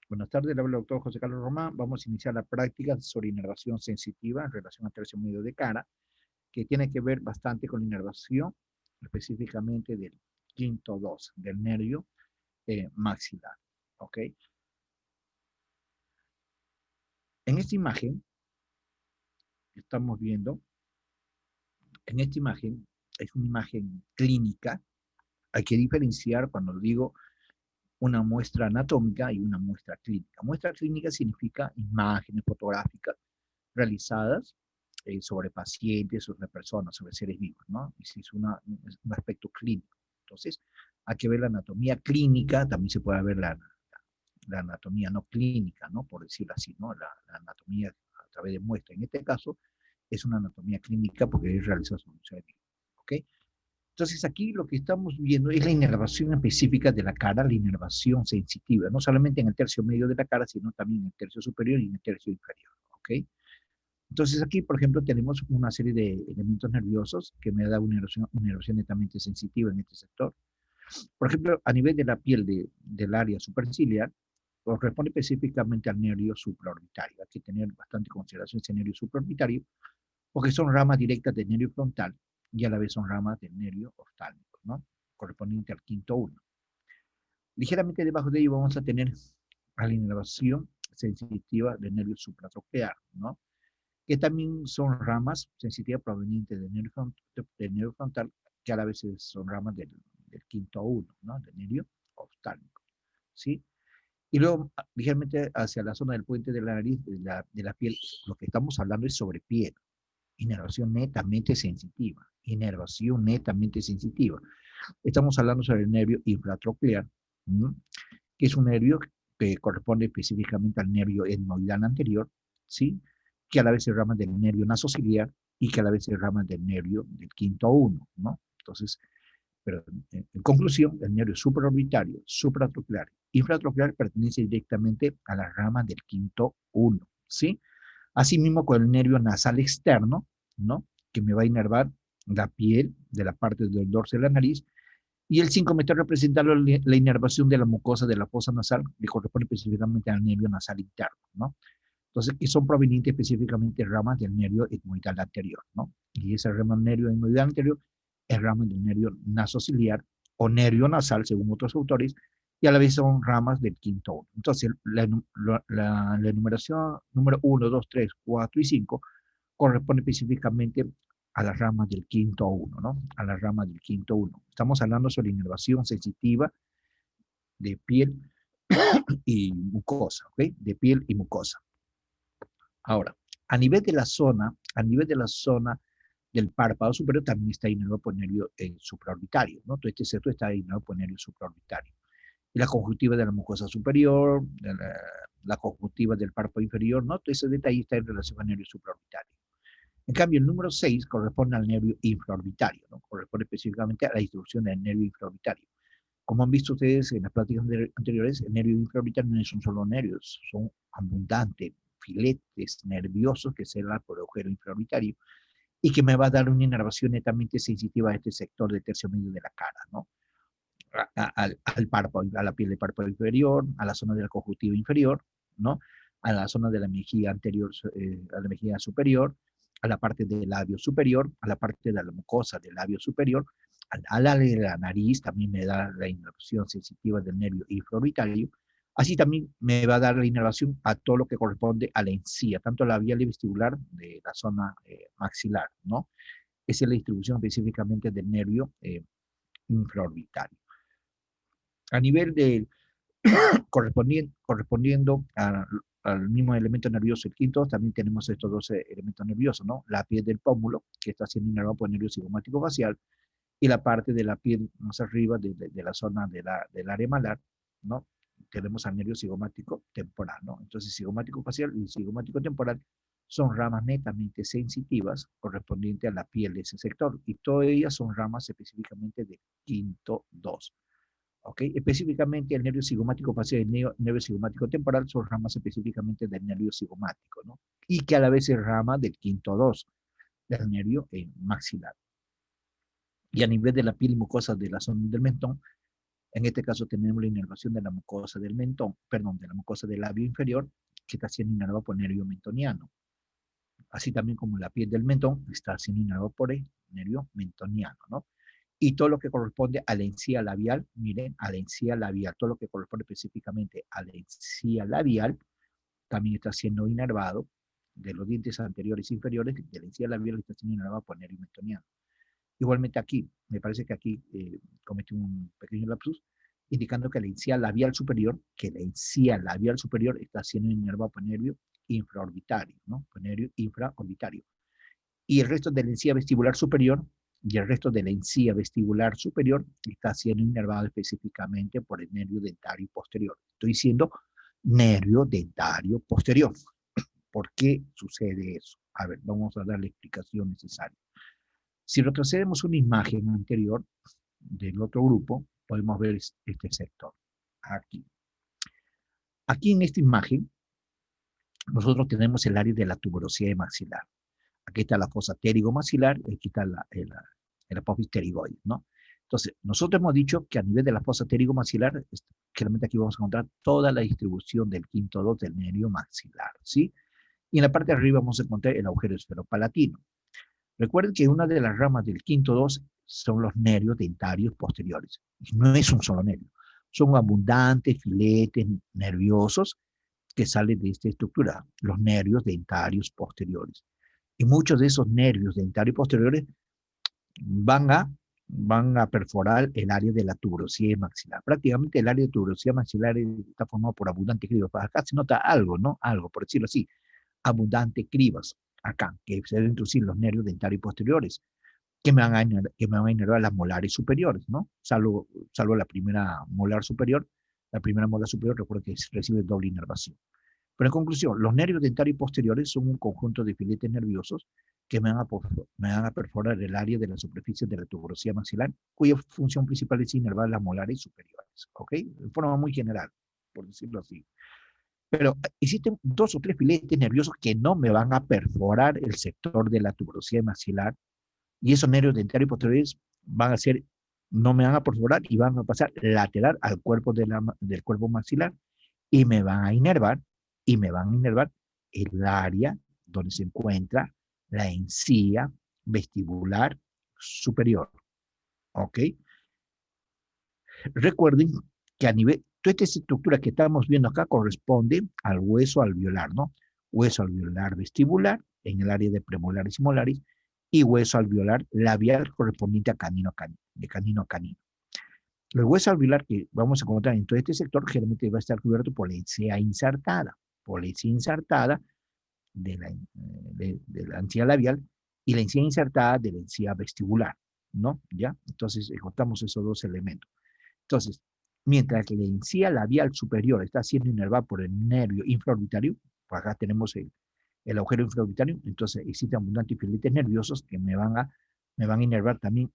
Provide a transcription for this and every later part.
Buenas tardes, le habla el doctor José Carlos Román. Vamos a iniciar la práctica sobre inervación sensitiva en relación al tercio medio de cara, que tiene que ver bastante con la inervación, específicamente del quinto 2, del nervio maxilar. ¿Ok? En esta imagen, estamos viendo, en esta imagen, es una imagen clínica. Hay que diferenciar cuando digo una muestra anatómica y una muestra clínica. Muestra clínica significa imágenes fotográficas realizadas sobre pacientes, sobre personas, sobre seres vivos, ¿no? Y si es un aspecto clínico. Entonces, hay que ver la anatomía clínica, también se puede ver la anatomía no clínica, ¿no? Por decirlo así, ¿no? La anatomía a través de muestra. En este caso, es una anatomía clínica porque es realizada sobre un ser vivo, ¿ok? Entonces aquí lo que estamos viendo es la inervación específica de la cara, la inervación sensitiva, no solamente en el tercio medio de la cara, sino también en el tercio superior y en el tercio inferior, ¿ok? Entonces aquí, por ejemplo, tenemos una serie de elementos nerviosos que me da una erosión netamente sensitiva en este sector. Por ejemplo, a nivel de la piel del área superciliar, corresponde específicamente al nervio supraorbitario. Hay que tener bastante consideración ese nervio supraorbitario, porque son ramas directas del nervio frontal y a la vez son ramas del nervio oftálmico, ¿no? Correspondiente al quinto uno. Ligeramente debajo de ello vamos a tener a la inervación sensitiva del nervio supratroquear, ¿no? Que también son ramas sensitivas provenientes del nervio frontal, que a la vez son ramas del quinto uno, ¿no? Del nervio oftálmico, ¿sí? Y luego, ligeramente hacia la zona del puente de la nariz, de la piel, lo que estamos hablando es sobre piel, inervación netamente sensitiva, inervación netamente sensitiva. Estamos hablando sobre el nervio infratroclear, ¿no? Que es un nervio que corresponde específicamente al nervio etmoidal anterior, ¿sí? Que a la vez es rama del nervio nasociliar y que a la vez es rama del nervio del quinto uno, ¿no? Entonces, pero en conclusión, el nervio supraorbitario, supratroquear, infratroquear pertenece directamente a la rama del quinto uno, ¿sí? Asimismo con el nervio nasal externo, ¿no? Que me va a inervar la piel de la parte del dorso de la nariz, y el 5 me está representando la inervación de la mucosa de la fosa nasal, que corresponde específicamente al nervio nasal interno, ¿no? Entonces, que son provenientes específicamente ramas del nervio etmoidal anterior, ¿no? Y esa rama del nervio etmoidal anterior es rama del nervio nasociliar o nervio nasal, según otros autores, y a la vez son ramas del quinto uno. Entonces, la enumeración número 1, 2, 3, 4 y 5 corresponde específicamente a las ramas del quinto uno, ¿no? A las ramas del quinto uno. Estamos hablando sobre inervación sensitiva de piel y mucosa, ¿ok? De piel y mucosa. Ahora, a nivel de la zona del párpado superior también está inervado por el nervio supraorbitario, ¿no? Todo este sector está inervado por el nervio supraorbitario. Y la conjuntiva de la mucosa superior, la conjuntiva del párpado inferior, ¿no? Todo ese detalle está en relación al nervio supraorbitario. En cambio, el número 6 corresponde al nervio infraorbitario, ¿no? Corresponde específicamente a la distribución del nervio infraorbitario. Como han visto ustedes en las pláticas anteriores, el nervio infraorbitario no es un solo nervio, son abundantes filetes nerviosos que se dan por el agujero infraorbitario y que me va a dar una inervación netamente sensitiva a este sector del tercio medio de la cara, ¿no? Al párpado, a la piel del párpado inferior, a la zona de la conjuntiva inferior, ¿no? A la zona de la mejilla anterior, a la mejilla superior, a la parte del labio superior, a la parte de la mucosa del labio superior, al área de la nariz también me da la inervación sensitiva del nervio infraorbitario. Así también me va a dar la inervación a todo lo que corresponde a la encía, tanto labial y vestibular de la zona maxilar, ¿no? Esa es la distribución específicamente del nervio infraorbitario. A nivel de correspondiendo al mismo elemento nervioso, el quinto, también tenemos estos dos elementos nerviosos, ¿no? La piel del pómulo, que está siendo inervado por el nervio cigomático facial, y la parte de la piel más arriba de la zona del área malar, ¿no? Tenemos al nervio cigomático temporal, ¿no? Entonces, cigomático facial y cigomático temporal son ramas netamente sensitivas correspondientes a la piel de ese sector, y todas ellas son ramas específicamente de quinto 2. ¿Ok? Específicamente el nervio cigomático facial y el nervio cigomático temporal son ramas específicamente del nervio cigomático, ¿no? Y que a la vez es rama del quinto 2, del nervio maxilar. Y a nivel de la piel y mucosa de la zona del mentón, En este caso tenemos la inervación de la mucosa del mentón, perdón, de la mucosa del labio inferior, que está siendo inervada por nervio mentoniano. Así también como la piel del mentón está siendo inervada por el nervio mentoniano, ¿no? Y todo lo que corresponde a la encía labial, miren, a la encía labial, todo lo que corresponde específicamente a la encía labial, también está siendo inervado de los dientes anteriores e inferiores, de la encía labial está siendo inervado por nervio mentoniano. Igualmente aquí, me parece que aquí cometí un pequeño lapsus, indicando que la encía labial superior, está siendo inervada por nervio infraorbitario, ¿no? Por nervio infraorbitario. Y el resto de la encía vestibular superior, está siendo inervado específicamente por el nervio dentario posterior. Estoy diciendo nervio dentario posterior. ¿Por qué sucede eso? A ver, vamos a dar la explicación necesaria. Si retrocedemos una imagen anterior del otro grupo, podemos ver este sector. Aquí. Aquí en esta imagen, nosotros tenemos el área de la tuberosidad maxilar. Aquí está la fosa pterigomaxilar y aquí está el apófisis pterigoide, ¿no? Entonces, nosotros hemos dicho que a nivel de la fosa pterigomaxilar, claramente aquí vamos a encontrar toda la distribución del quinto 2 del nervio maxilar, ¿sí? Y en la parte de arriba vamos a encontrar el agujero esferopalatino. Recuerden que una de las ramas del quinto 2 son los nervios dentarios posteriores. No es un solo nervio, son abundantes filetes nerviosos que salen de esta estructura, los nervios dentarios posteriores. Y muchos de esos nervios dentarios posteriores van a, van a perforar el área de la tuberosidad maxilar. Prácticamente el área de tuberosidad maxilar está formado por abundantes cribas. Acá se nota algo, ¿no? Algo, por decirlo así. Abundantes cribas, acá, que se deben introducir los nervios dentarios posteriores, que me van a inervar las molares superiores, ¿no? Salvo la primera molar superior. La primera molar superior, recuerdo que recibe doble inervación. Pero en conclusión, los nervios dentarios posteriores son un conjunto de filetes nerviosos que me van a perforar el área de la superficie de la tuberosidad maxilar, cuya función principal es inervar las molares superiores, ¿ok? De forma muy general, por decirlo así. Pero existen dos o tres filetes nerviosos que no me van a perforar el sector de la tuberosidad maxilar, y esos nervios dentarios posteriores van a ser, no me van a perforar y van a pasar lateral al cuerpo del cuerpo maxilar y me van a inervar el área donde se encuentra la encía vestibular superior. ¿Ok? Recuerden que a nivel, toda esta estructura que estamos viendo acá corresponde al hueso alveolar, ¿no? Hueso alveolar vestibular en el área de premolares y molares y hueso alveolar labial correspondiente a canino a canino, de canino a canino. El hueso alveolar que vamos a encontrar en todo este sector generalmente va a estar cubierto por la encía insertada de la encía labial y la encía insertada de la encía vestibular, ¿no? ¿Ya? Entonces, encontramos esos dos elementos. Entonces, mientras que la encía labial superior está siendo inervada por el nervio infraorbitario, pues acá tenemos el agujero infraorbitario, entonces existen abundantes filetes nerviosos que me van a inervar también,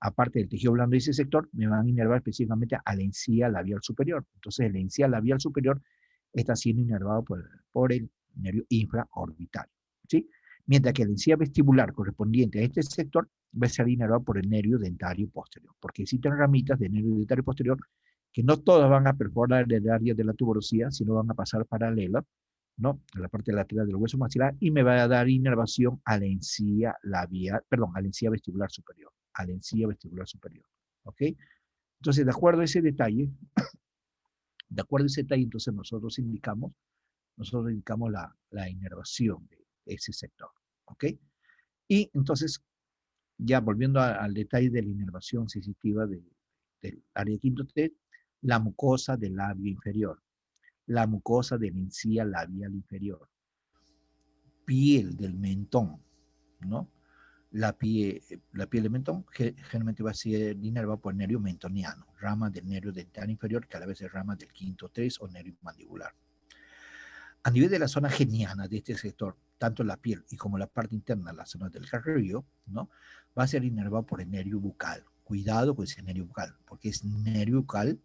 aparte del tejido blando de ese sector, me van a inervar específicamente a la encía labial superior. Entonces, la encía labial superior está siendo inervado por el nervio infraorbitario, ¿sí? Mientras que la encía vestibular correspondiente a este sector va a ser inervado por el nervio dentario posterior, porque existen ramitas del nervio dentario posterior que no todas van a perforar el área de la tuberosidad, sino van a pasar paralela, ¿no? A la parte lateral del hueso maxilar y me va a dar inervación a la encía labial, perdón, a la encía vestibular superior, ¿ok? Entonces, de acuerdo a ese detalle, entonces nosotros indicamos la inervación de ese sector, ¿ok? Y entonces, ya volviendo al detalle de la inervación sensitiva del área quinto T, la mucosa del labio inferior, la mucosa de la encía labial inferior, piel del mentón, ¿no? La piel del mentón generalmente va a ser inervada por el nervio mentoniano, rama del nervio dental inferior, que a la vez es rama del quinto 3 o nervio mandibular. A nivel de la zona geniana de este sector, tanto la piel y como la parte interna, la zona del carrillo, ¿no? Va a ser inervado por el nervio bucal. Cuidado con ese nervio bucal, porque es nervio bucal,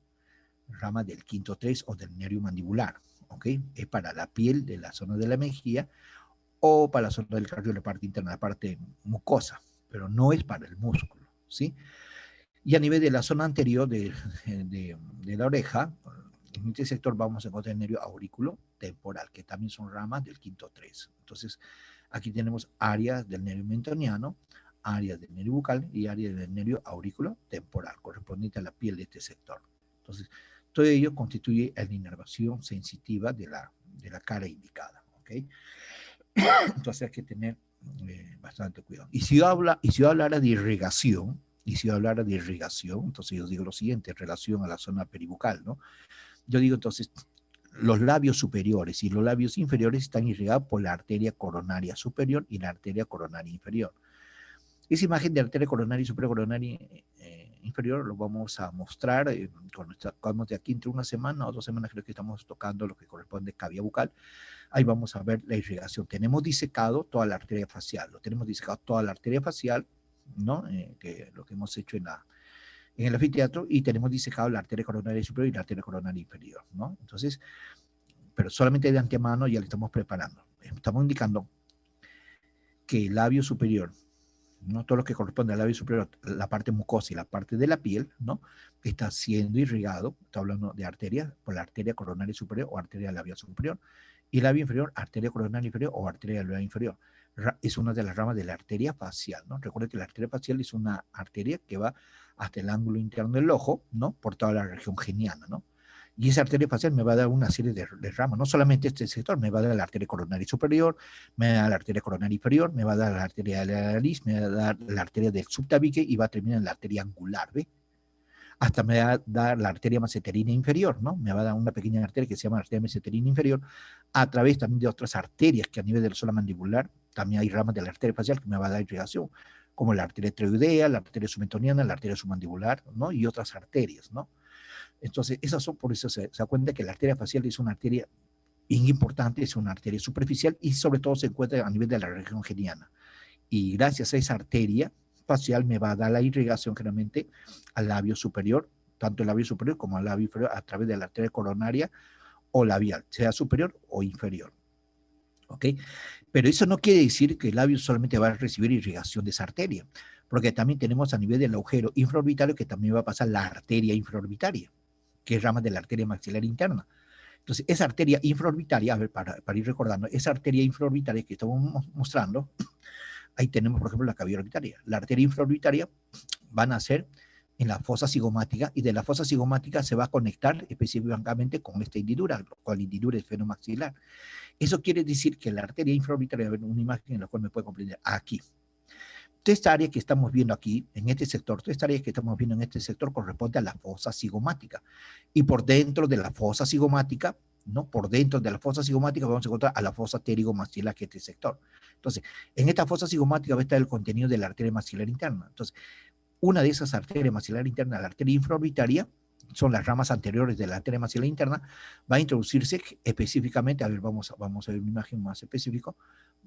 rama del quinto 3 o del nervio mandibular, ¿ok? Es para la piel de la zona de la mejilla o para la zona del carrillo, la parte interna, la parte mucosa, pero no es para el músculo, ¿sí? Y a nivel de la zona anterior de la oreja, en este sector vamos a encontrar el nervio aurículo temporal, que también son ramas del quinto 3. Entonces, aquí tenemos áreas del nervio mentoniano, áreas del nervio bucal y áreas del nervio aurículo temporal, correspondiente a la piel de este sector. Entonces, todo ello constituye la inervación sensitiva de la cara indicada. ¿Okay? Entonces hay que tener bastante cuidado. Y si yo hablara de irrigación, entonces yo digo lo siguiente en relación a la zona peribucal, ¿no? Yo digo entonces, los labios superiores y los labios inferiores están irrigados por la arteria coronaria superior y la arteria coronaria inferior. Esa imagen de arteria coronaria y superior coronaria inferior lo vamos a mostrar cuando de aquí entre una semana o 2 semanas creo que estamos tocando lo que corresponde a cavia bucal. Ahí vamos a ver la irrigación. Tenemos disecado toda la arteria facial, ¿no? Que lo que hemos hecho en el anfiteatro, y tenemos disecado la arteria coronaria superior y la arteria coronaria inferior, ¿no? Entonces, pero solamente de antemano ya le estamos preparando. Estamos indicando que el labio superior, ¿no? Todo lo que corresponde al labio superior, la parte mucosa y la parte de la piel, ¿no? Está siendo irrigado, está hablando de arteria, por la arteria coronaria superior o arteria labial superior, y labio inferior, arteria coronaria inferior o arteria labial inferior. Es una de las ramas de la arteria facial, ¿no? Recuerden que la arteria facial es una arteria que va hasta el ángulo interno del ojo, ¿no? Por toda la región geniana, ¿no? Y esa arteria facial me va a dar una serie de ramas, no solamente este sector, me va a dar la arteria coronaria superior, me va a dar la arteria coronaria inferior, me va a dar la arteria de la nariz, me va a dar la arteria del subtabique y va a terminar en la arteria angular, ¿ve? Hasta me va a dar la arteria mesenterina inferior, ¿no? Me va a dar una pequeña arteria que se llama arteria mesenterina inferior, a través también de otras arterias que a nivel de la zona mandibular, también hay ramas de la arteria facial que me va a dar irrigación, como la arteria tiroidea, la arteria submentoniana, la arteria submandibular, ¿no? Y otras arterias, ¿no? Entonces, esas son, por eso se da cuenta que la arteria facial es una arteria bien importante, es una arteria superficial y sobre todo se encuentra a nivel de la región geniana. Y gracias a esa arteria facial me va a dar la irrigación generalmente al labio superior, tanto el labio superior como al labio inferior, a través de la arteria coronaria o labial, sea superior o inferior. ¿Ok? Pero eso no quiere decir que el labio solamente va a recibir irrigación de esa arteria, porque también tenemos a nivel del agujero infraorbitario que también va a pasar la arteria infraorbitaria, que es rama de la arteria maxilar interna. Entonces, esa arteria infraorbitaria, a ver, para ir recordando, esa arteria infraorbitaria que estamos mostrando, ahí tenemos, por ejemplo, la cavidad orbitaria. La arteria infraorbitaria va a nacer en la fosa cigomática y de la fosa cigomática se va a conectar específicamente con esta hendidura, con la hendidura esfenomaxilar. Eso quiere decir que la arteria infraorbitaria, a ver, una imagen en la cual me puede comprender, aquí. Toda esta área que estamos viendo aquí, en este sector, toda esta área que estamos viendo en este sector corresponde a la fosa cigomática. Y por dentro de la fosa cigomática, ¿no? Por dentro de la fosa cigomática vamos a encontrar a la fosa pterigomaxilar, que es este sector. Entonces, en esta fosa cigomática va a estar el contenido de la arteria maxilar interna. Entonces, una de esas arterias maxilar interna, la arteria infraorbitaria, son las ramas anteriores de la arteria maxilar interna, va a introducirse específicamente, a ver, vamos a ver una imagen más específica,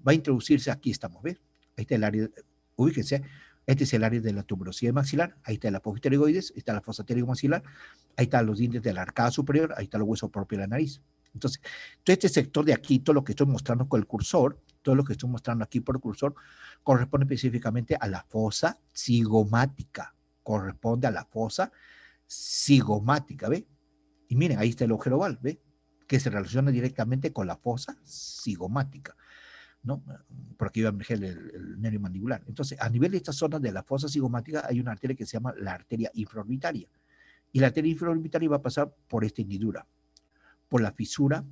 va a introducirse, aquí estamos, ¿ves? Ahí está el área, ubíquense, este es el área de la tuberosidad maxilar, ahí está el apófisis pterygoides, está la fosa pterigomaxilar, ahí están los dientes de la arcada superior, ahí está el hueso propio de la nariz. Entonces, todo este sector de aquí, todo lo que estoy mostrando con el cursor, todo lo que estoy mostrando aquí por el cursor, corresponde específicamente a la fosa cigomática, corresponde a la fosa cigomática, ¿ve? Y miren, ahí está el agujero oval, ¿ve? Que se relaciona directamente con la fosa cigomática, ¿no? Por aquí va a emerger el nervio mandibular. Entonces, a nivel de esta zona de la fosa cigomática hay una arteria que se llama la arteria infraorbitaria. Y la arteria infraorbitaria va a pasar por esta hendidura, por la fisura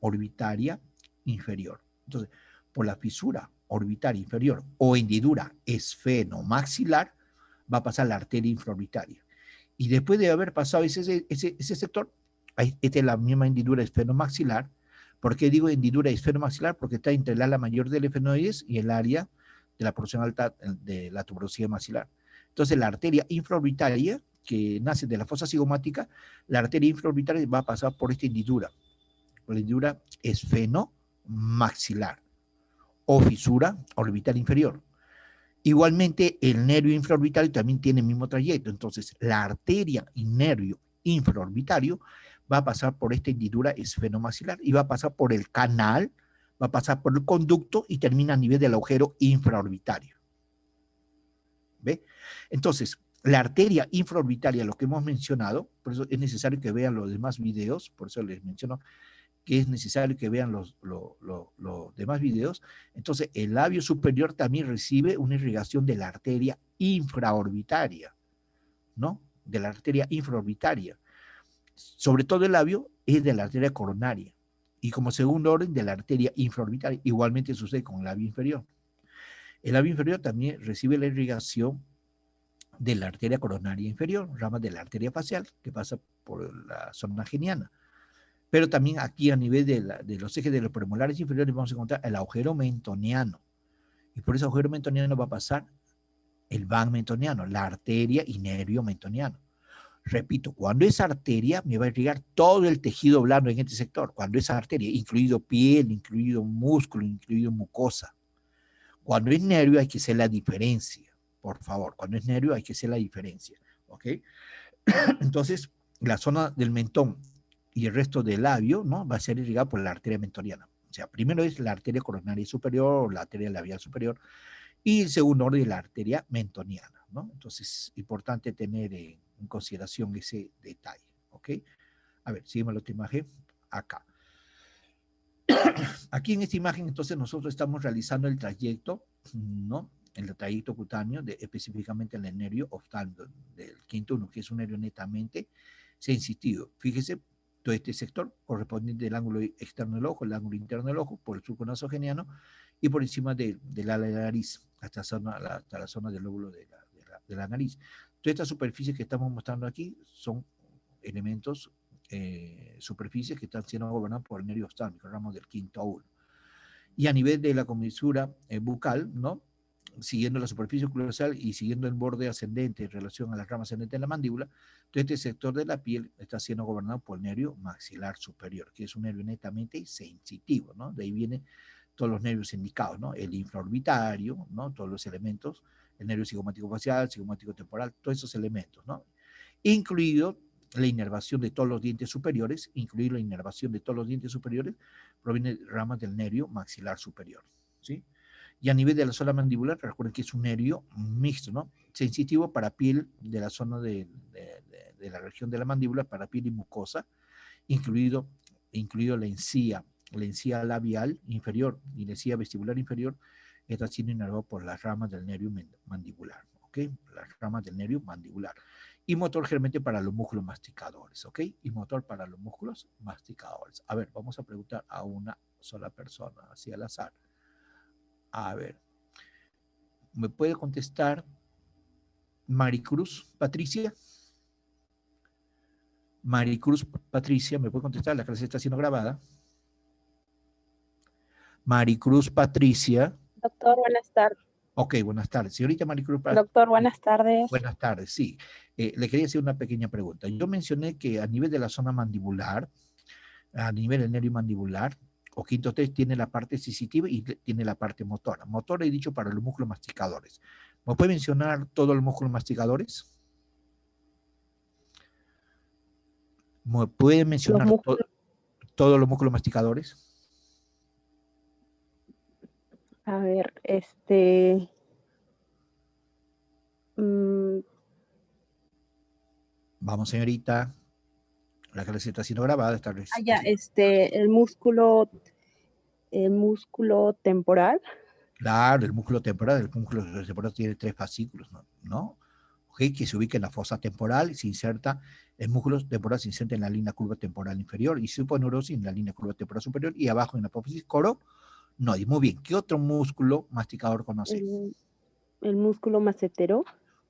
orbitaria inferior. Entonces, por la fisura orbitaria inferior o hendidura esfenomaxilar va a pasar la arteria infraorbitaria. Y después de haber pasado ese sector, esta es la misma hendidura esfenomaxilar. ¿Por qué digo hendidura esfenomaxilar? Porque está entre el ala mayor del efenoides y el área de la porción alta de la tuberosidad maxilar. Entonces, la arteria infraorbitaria, que nace de la fosa cigomática, la arteria infraorbitaria va a pasar por esta hendidura, la hendidura esfenomaxilar o fisura orbital inferior. Igualmente, el nervio infraorbitario también tiene el mismo trayecto. Entonces, la arteria y nervio infraorbitario va a pasar por esta hendidura esfenomaxilar y va a pasar por el canal, va a pasar por el conducto y termina a nivel del agujero infraorbitario. ¿Ve? Entonces, la arteria infraorbitaria, lo que hemos mencionado, por eso es necesario que vean los demás videos, por eso les menciono que es necesario que vean los demás videos. Entonces, el labio superior también recibe una irrigación de la arteria infraorbitaria, ¿no? De la arteria infraorbitaria. Sobre todo el labio es de la arteria coronaria. Y como segundo orden, de la arteria infraorbitaria. Igualmente sucede con el labio inferior. El labio inferior también recibe la irrigación de la arteria coronaria inferior, ramas de la arteria facial, que pasa por la zona geniana. Pero también aquí a nivel de los ejes de los premolares inferiores vamos a encontrar el agujero mentoniano. Y por ese agujero mentoniano va a pasar el van mentoniano, la arteria y nervio mentoniano. Repito, cuando es arteria me va a irrigar todo el tejido blando en este sector. Cuando es arteria, incluido piel, incluido músculo, incluido mucosa. Cuando es nervio hay que hacer la diferencia, por favor. Cuando es nervio hay que hacer la diferencia. ¿Ok? Entonces, la zona del mentón y el resto del labio, ¿no? Va a ser irrigado por la arteria mentoniana. O sea, primero es la arteria coronaria superior, la arteria labial superior, y el segundo orden es la arteria mentoniana, ¿no? Entonces, importante tener en consideración ese detalle, ¿ok? A ver, sígueme la otra imagen, acá. Aquí en esta imagen, entonces, nosotros estamos realizando el trayecto, ¿no? El trayecto cutáneo, específicamente en el nervio oftálmico del quinto uno, que es un nervio netamente sensitivo. Fíjese, todo este sector correspondiente del ángulo externo del ojo, el ángulo interno del ojo, por el surco nasogeniano y por encima del ala de la nariz, hasta la zona del lóbulo de la nariz. Todas estas superficies que estamos mostrando aquí son elementos, superficies que están siendo gobernadas por el nervio oftálmico, ramos del quinto a uno. Y a nivel de la comisura bucal, ¿no? Siguiendo la superficie oclusal y siguiendo el borde ascendente en relación a la rama ascendente de la mandíbula, todo este sector de la piel está siendo gobernado por el nervio maxilar superior, que es un nervio netamente sensitivo, ¿no? De ahí vienen todos los nervios indicados, ¿no? El infraorbitario, ¿no? Todos los elementos, el nervio cigomático facial, cigomático temporal, todos esos elementos, ¿no? Incluido la inervación de todos los dientes superiores, incluido la inervación de todos los dientes superiores, proviene de ramas del nervio maxilar superior, ¿sí? Y a nivel de la zona mandibular, recuerden que es un nervio mixto, ¿no? Sensitivo para piel de la zona de la región de la mandíbula, para piel y mucosa, incluido la encía labial inferior y la encía vestibular inferior, está siendo inervado por las ramas del nervio mandibular, ¿ok? Las ramas del nervio mandibular. Y motor generalmente para los músculos masticadores, ¿ok? Y motor para los músculos masticadores. A ver, vamos a preguntar a una sola persona, así al azar. A ver, ¿me puede contestar Maricruz Patricia? Maricruz Patricia, ¿me puede contestar? La clase está siendo grabada. Maricruz Patricia. Doctor, buenas tardes. Ok, buenas tardes. Señorita Maricruz Patricia. Doctor, buenas tardes. Buenas tardes, sí. Le quería hacer una pequeña pregunta. Yo mencioné que a nivel de la zona mandibular, a nivel del nervio mandibular, o quinto test tiene la parte sensitiva y tiene la parte motora. Motor he dicho para los músculos masticadores. ¿Me puede mencionar todos los músculos masticadores? ¿Me puede mencionar todos los músculos masticadores? A ver, Vamos, señorita. La clase está siendo grabada. Está ya, el músculo temporal. Claro, el músculo temporal tiene 3 fascículos, ¿no? Okay, que se ubica en la fosa temporal, se inserta, el músculo temporal se inserta en la línea curva temporal inferior y suponeurosis en la línea curva temporal superior y abajo en la apófisis coronoide. Muy bien, ¿qué otro músculo masticador conoce? El músculo macetero.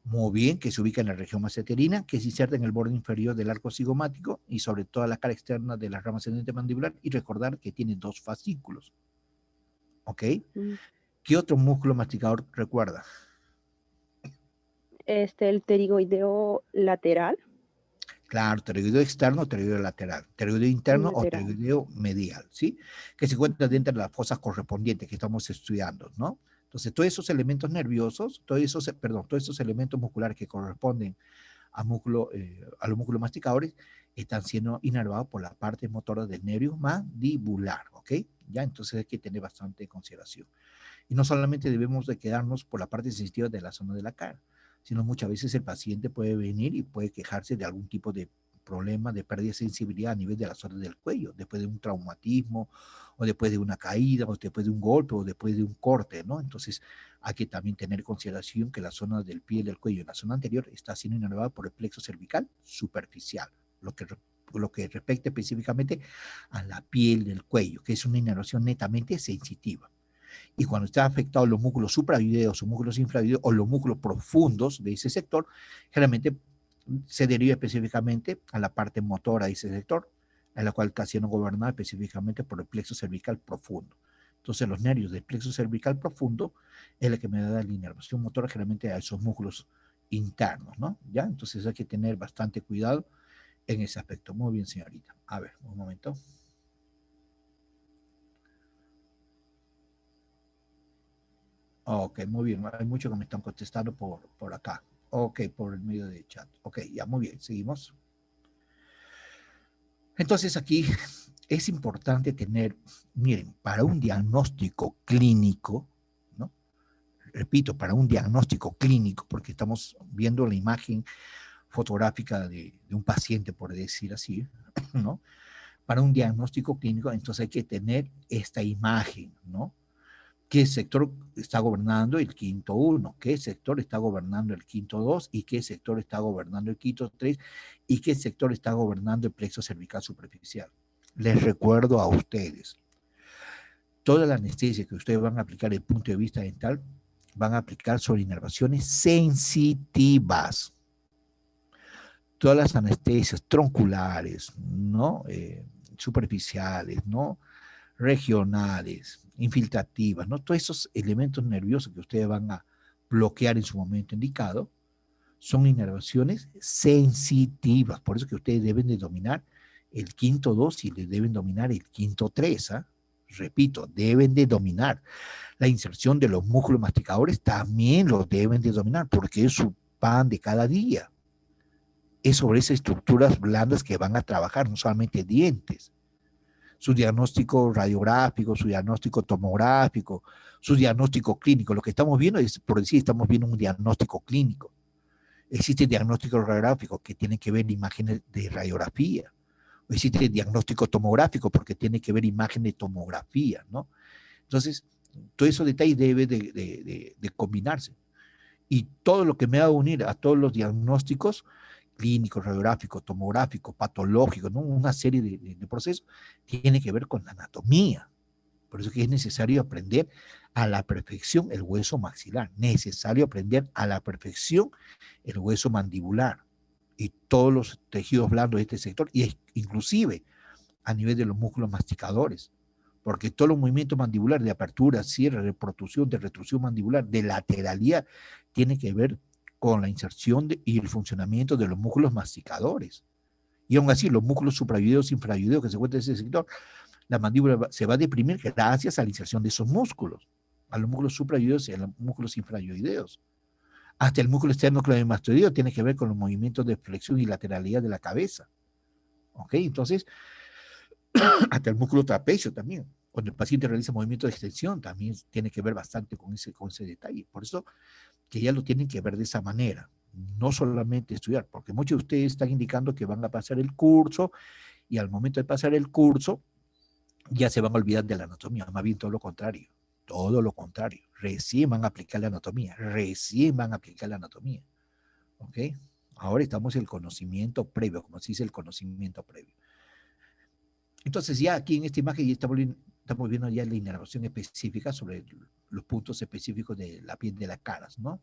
Muy bien, que se ubica en la región maceterina, que se inserta en el borde inferior del arco cigomático y sobre toda la cara externa de la rama ascendente mandibular y recordar que tiene 2 fascículos. ¿Ok? ¿Qué otro músculo masticador recuerda? El pterigoideo lateral. Claro, pterigoideo externo, pterigoideo lateral, pterigoideo interno o pterigoideo medial, ¿sí? Que se encuentra dentro de las fosas correspondientes que estamos estudiando, ¿no? Entonces, todos esos elementos nerviosos, todos esos elementos musculares que corresponden a los músculos masticadores están siendo inervados por la parte motora del nervio mandibular, ¿ok? Ya, entonces hay que tener bastante consideración. Y no solamente debemos de quedarnos por la parte sensitiva de la zona de la cara, sino muchas veces el paciente puede venir y puede quejarse de algún tipo de problema de pérdida de sensibilidad a nivel de la zona del cuello, después de un traumatismo, o después de una caída, o después de un golpe, o después de un corte, ¿no? Entonces hay que también tener en consideración que la zona del pie y del cuello, en la zona anterior, está siendo inervada por el plexo cervical superficial, lo que respecta específicamente a la piel del cuello, que es una inervación netamente sensitiva. Y cuando está afectado los músculos supravideos o músculos infravideos o los músculos profundos de ese sector, generalmente se deriva específicamente a la parte motora de ese sector, en la cual está siendo gobernada específicamente por el plexo cervical profundo. Entonces, los nervios del plexo cervical profundo es la que me da la inervación motora generalmente a esos músculos internos, ¿no? ¿Ya? Entonces hay que tener bastante cuidado en ese aspecto. Muy bien, señorita. A ver, un momento. Ok, muy bien. Hay muchos que me están contestando por acá. Ok, por el medio de chat. Ok, ya, muy bien. Seguimos. Entonces aquí es importante tener, miren, para un diagnóstico clínico, ¿no? Repito, para un diagnóstico clínico, porque estamos viendo la imagen fotográfica de un paciente, por decir así, ¿no? Para un diagnóstico clínico, entonces hay que tener esta imagen, ¿no? ¿Qué sector está gobernando el quinto 1? ¿Qué sector está gobernando el quinto 2? ¿Y qué sector está gobernando el quinto 3? ¿Y qué sector está gobernando el plexo cervical superficial? Les recuerdo a ustedes, toda la anestesia que ustedes van a aplicar desde el punto de vista dental, van a aplicar sobre inervaciones sensitivas. Todas las anestesias tronculares, ¿no? Superficiales, ¿no? Regionales, infiltrativas, ¿no? Todos esos elementos nerviosos que ustedes van a bloquear en su momento indicado son inervaciones sensitivas. Por eso que ustedes deben de dominar el quinto 2 y le deben dominar el quinto 3. ¿Ah? Repito, deben de dominar. La inserción de los músculos masticadores también lo deben de dominar porque es su pan de cada día. Es sobre esas estructuras blandas que van a trabajar, no solamente dientes. Su diagnóstico radiográfico, su diagnóstico tomográfico, su diagnóstico clínico. Lo que estamos viendo es, por decir, estamos viendo un diagnóstico clínico. Existe diagnóstico radiográfico que tiene que ver imágenes de radiografía. Existe diagnóstico tomográfico porque tiene que ver imagen de tomografía, ¿no? Entonces, todos esos detalles deben de combinarse. Y todo lo que me va a unir a todos los diagnósticos clínicos, radiográficos, tomográficos, patológicos, ¿no? Una serie de procesos, tiene que ver con la anatomía. Por eso que es necesario aprender a la perfección el hueso maxilar, necesario aprender a la perfección el hueso mandibular y todos los tejidos blandos de este sector, y inclusive a nivel de los músculos masticadores, porque todos los movimientos mandibulares de apertura, cierre, de protrusión, de retrusión mandibular, de lateralidad, tiene que ver con la inserción y el funcionamiento de los músculos masticadores. Y aún así, los músculos supravideos e infravideos que se encuentran en ese sector, la mandíbula se va a deprimir gracias a la inserción de esos músculos, a los músculos supravideos y a los músculos infravideos. Hasta el músculo externo clavemastoideo tiene que ver con los movimientos de flexión y lateralidad de la cabeza. ¿Ok? Entonces, hasta el músculo trapecio también. Cuando el paciente realiza movimientos de extensión, también tiene que ver bastante con ese detalle. Por eso que ya lo tienen que ver de esa manera. No solamente estudiar, porque muchos de ustedes están indicando que van a pasar el curso y al momento de pasar el curso ya se van a olvidar de la anatomía. Más bien todo lo contrario. Todo lo contrario. Recién van a aplicar la anatomía. Recién van a aplicar la anatomía. ¿Ok? Ahora estamos en el conocimiento previo, como se dice el conocimiento previo. Entonces ya aquí en esta imagen ya estamos viendo ya la inervación específica sobre los puntos específicos de la piel de las caras, ¿no?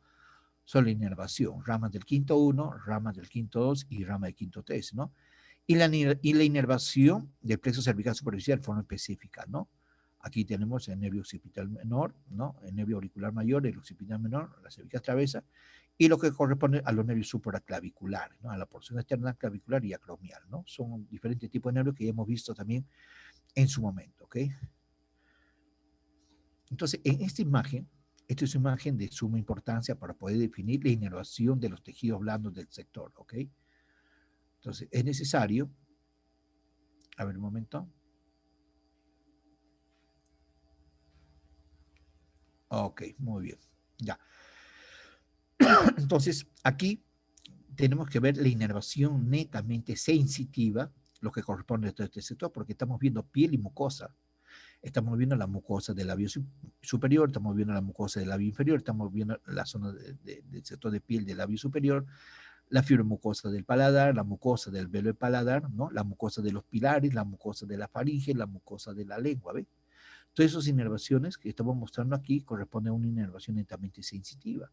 Sobre la inervación, ramas del quinto 1, ramas del quinto 2 y rama del quinto 3, ¿no? Y la inervación del plexo cervical superficial de forma específica, ¿no? Aquí tenemos el nervio occipital menor, ¿no? El nervio auricular mayor, el occipital menor, la cervical travesa, y lo que corresponde a los nervios supraclaviculares, ¿no? A la porción externa clavicular y acromial, ¿no? Son diferentes tipos de nervios que ya hemos visto también en su momento, ¿ok? Entonces, en esta es una imagen de suma importancia para poder definir la inervación de los tejidos blandos del sector, ¿ok? Entonces, es necesario, a ver un momento. Ok, muy bien, ya. Entonces, aquí tenemos que ver la inervación netamente sensitiva, lo que corresponde a este sector, porque estamos viendo piel y mucosa. Estamos viendo la mucosa del labio superior, estamos viendo la mucosa del labio inferior, estamos viendo la zona del sector de piel del labio superior, la fibromucosa del paladar, la mucosa del velo del paladar, ¿no? La mucosa de los pilares, la mucosa de la faringe, la mucosa de la lengua, ¿ve? Todas esas inervaciones que estamos mostrando aquí corresponden a una inervación netamente sensitiva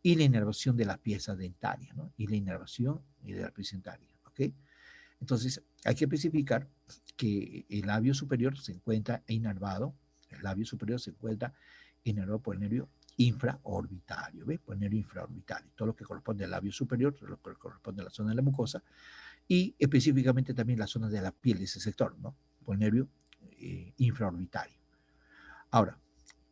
y la inervación de la pieza dentaria, ¿no? Y la inervación de la pieza dentaria, ¿ok? Entonces, hay que especificar que el labio superior se encuentra inervado, el labio superior se encuentra inervado por el nervio infraorbitario, ¿ves? Por el nervio infraorbitario, todo lo que corresponde al labio superior, todo lo que corresponde a la zona de la mucosa, y específicamente también la zona de la piel de ese sector, ¿no? Por el nervio infraorbitario. Ahora,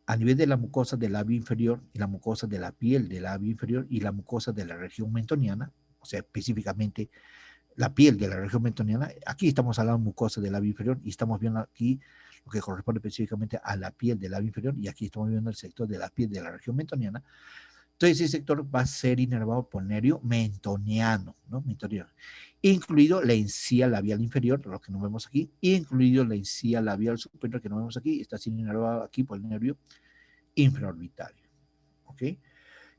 a nivel de la mucosa del labio inferior y la mucosa de la piel del labio inferior y la mucosa de la región mentoniana, o sea, específicamente la piel de la región mentoniana, aquí estamos hablando de mucosa del labio inferior y estamos viendo aquí lo que corresponde específicamente a la piel del labio inferior y aquí estamos viendo el sector de la piel de la región mentoniana. Entonces ese sector va a ser inervado por nervio mentoniano, ¿no? Mentoniano, incluido la encía labial inferior, lo que nos vemos aquí, incluido la encía labial superior que nos vemos aquí, está siendo inervado aquí por el nervio infraorbitario, ¿ok?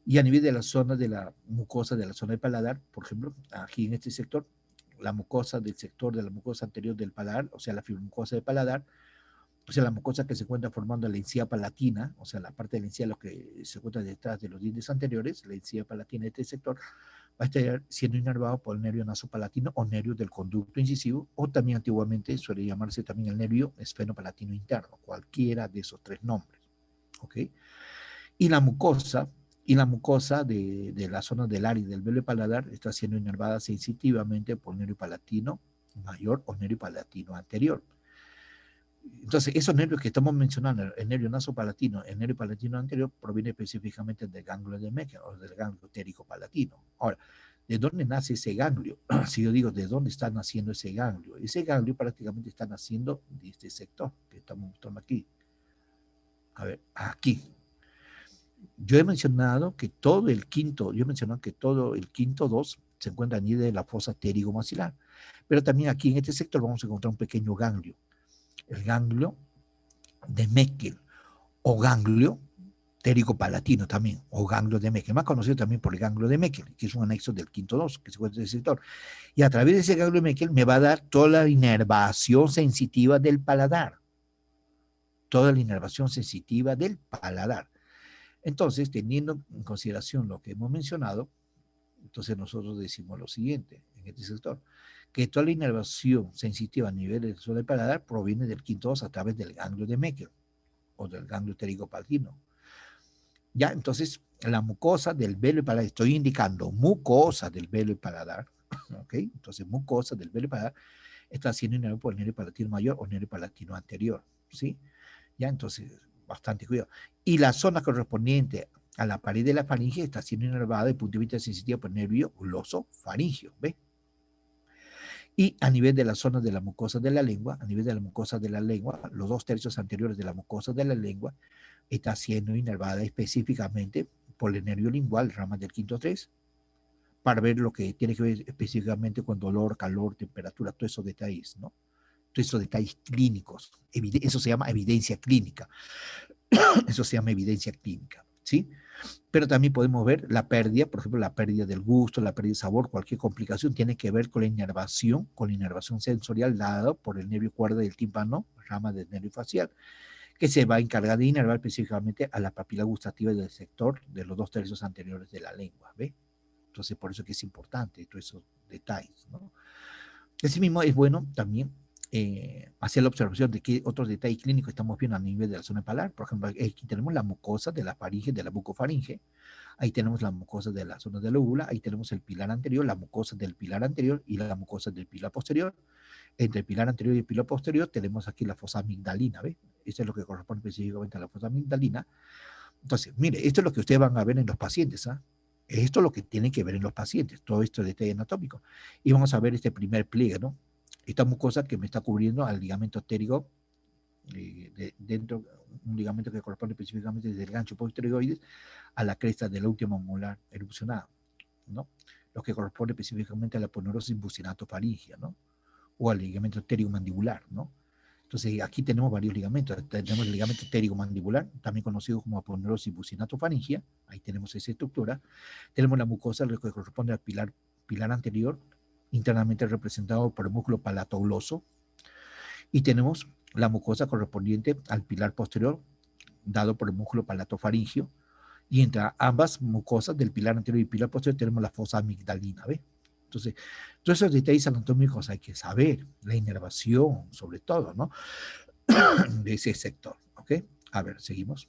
Y a nivel de la zona de la mucosa de la zona del paladar, por ejemplo, aquí en este sector, la mucosa del sector de la mucosa anterior del paladar, o sea, la fibromucosa del paladar, o sea, la mucosa que se encuentra formando la encía palatina, o sea, la parte de la encía, lo que se encuentra detrás de los dientes anteriores, la encía palatina de este sector, va a estar siendo inervado por el nervio nasopalatino o nervio del conducto incisivo, o también antiguamente suele llamarse también el nervio esfenopalatino interno, cualquiera de esos tres nombres, ¿ok? Y la mucosa de la zona del área del velo paladar está siendo inervada sensitivamente por nervio palatino mayor o nervio palatino anterior. Entonces, esos nervios que estamos mencionando, el nervio nasopalatino, el nervio palatino anterior, proviene específicamente del ganglio de Meckel o del ganglio térico palatino. Ahora, ¿de dónde nace ese ganglio? Si yo digo, ¿de dónde está naciendo ese ganglio? Ese ganglio prácticamente está naciendo de este sector que estamos mostrando aquí. A ver, aquí. Yo he mencionado que todo el quinto, yo he mencionado que todo el quinto 2 se encuentra allí de la fosa pterigomaxilar. Pero también aquí en este sector vamos a encontrar un pequeño ganglio, el ganglio de Meckel o ganglio térico-palatino también, o ganglio de Meckel, más conocido también por el ganglio de Meckel, que es un anexo del quinto 2 que se encuentra en el sector. Y a través de ese ganglio de Meckel me va a dar toda la inervación sensitiva del paladar, toda la inervación sensitiva del paladar. Entonces, teniendo en consideración lo que hemos mencionado, entonces nosotros decimos lo siguiente en este sector, que toda la inervación sensitiva a nivel del suelo del paladar proviene del quinto 2 a través del ganglio de Meckel o del ganglio pterigopalatino. Ya, entonces, la mucosa del velo y paladar, estoy indicando mucosa del velo y paladar, ¿ok? Entonces, mucosa del velo y paladar está siendo inervada por el nervio palatino mayor o nervio palatino anterior, ¿sí? Ya, entonces, bastante cuidado. Y la zona correspondiente a la pared de la faringe está siendo inervada desde el punto de vista sensitivo por el nervio glosofaringeo, ¿ves? Y a nivel de la zona de la mucosa de la lengua, a nivel de la mucosa de la lengua, los 2/3 anteriores de la mucosa de la lengua está siendo inervada específicamente por el nervio lingual, rama del quinto 3, para ver lo que tiene que ver específicamente con dolor, calor, temperatura, todos esos detalles, ¿no? Todos esos detalles clínicos. Eso se llama evidencia clínica. Eso se llama evidencia clínica, ¿sí? Pero también podemos ver la pérdida, por ejemplo, la pérdida del gusto, la pérdida de sabor, cualquier complicación tiene que ver con la inervación sensorial dada por el nervio cuerda del tímpano, rama del nervio facial, que se va a encargar de inervar específicamente a la papila gustativa del sector de los 2/3 anteriores de la lengua, ¿ve? Entonces, por eso que es importante todos esos detalles, ¿no? Asimismo, es bueno también hacer la observación de qué otros detalles clínicos estamos viendo a nivel de la zona palar. Por ejemplo, aquí tenemos la mucosa de la faringe, de la bucofaringe. Ahí tenemos la mucosa de la zona de la úvula. Ahí tenemos el pilar anterior, la mucosa del pilar anterior y la mucosa del pilar posterior. Entre el pilar anterior y el pilar posterior tenemos aquí la fosa amigdalina, ¿ve? Esto es lo que corresponde específicamente a la fosa amigdalina. Entonces, mire, esto es lo que ustedes van a ver en los pacientes, ¿ah? Esto es lo que tienen que ver en los pacientes, todo esto de detalle anatómico. Y vamos a ver este primer pliegue, ¿no? Esta mucosa que me está cubriendo al ligamento térico, dentro, un ligamento que corresponde específicamente desde el gancho posteroides a la cresta de la última molar erupcionada, ¿no? Lo que corresponde específicamente a la aponeurosis bucinato-faríngea, ¿no? O al ligamento pterigomandibular, ¿no? Entonces, aquí tenemos varios ligamentos. Tenemos el ligamento pterigomandibular, también conocido como aponeurosis bucinato-faríngea. Ahí tenemos esa estructura. Tenemos la mucosa, lo que corresponde al pilar anterior, internamente representado por el músculo palatogloso. Y tenemos la mucosa correspondiente al pilar posterior, dado por el músculo palatofaringio. Y entre ambas mucosas del pilar anterior y pilar posterior tenemos la fosa amigdalina, ¿ve? Entonces, todos esos detalles anatómicos hay que saber, la inervación, sobre todo, ¿no? De ese sector, ¿ok? A ver, seguimos.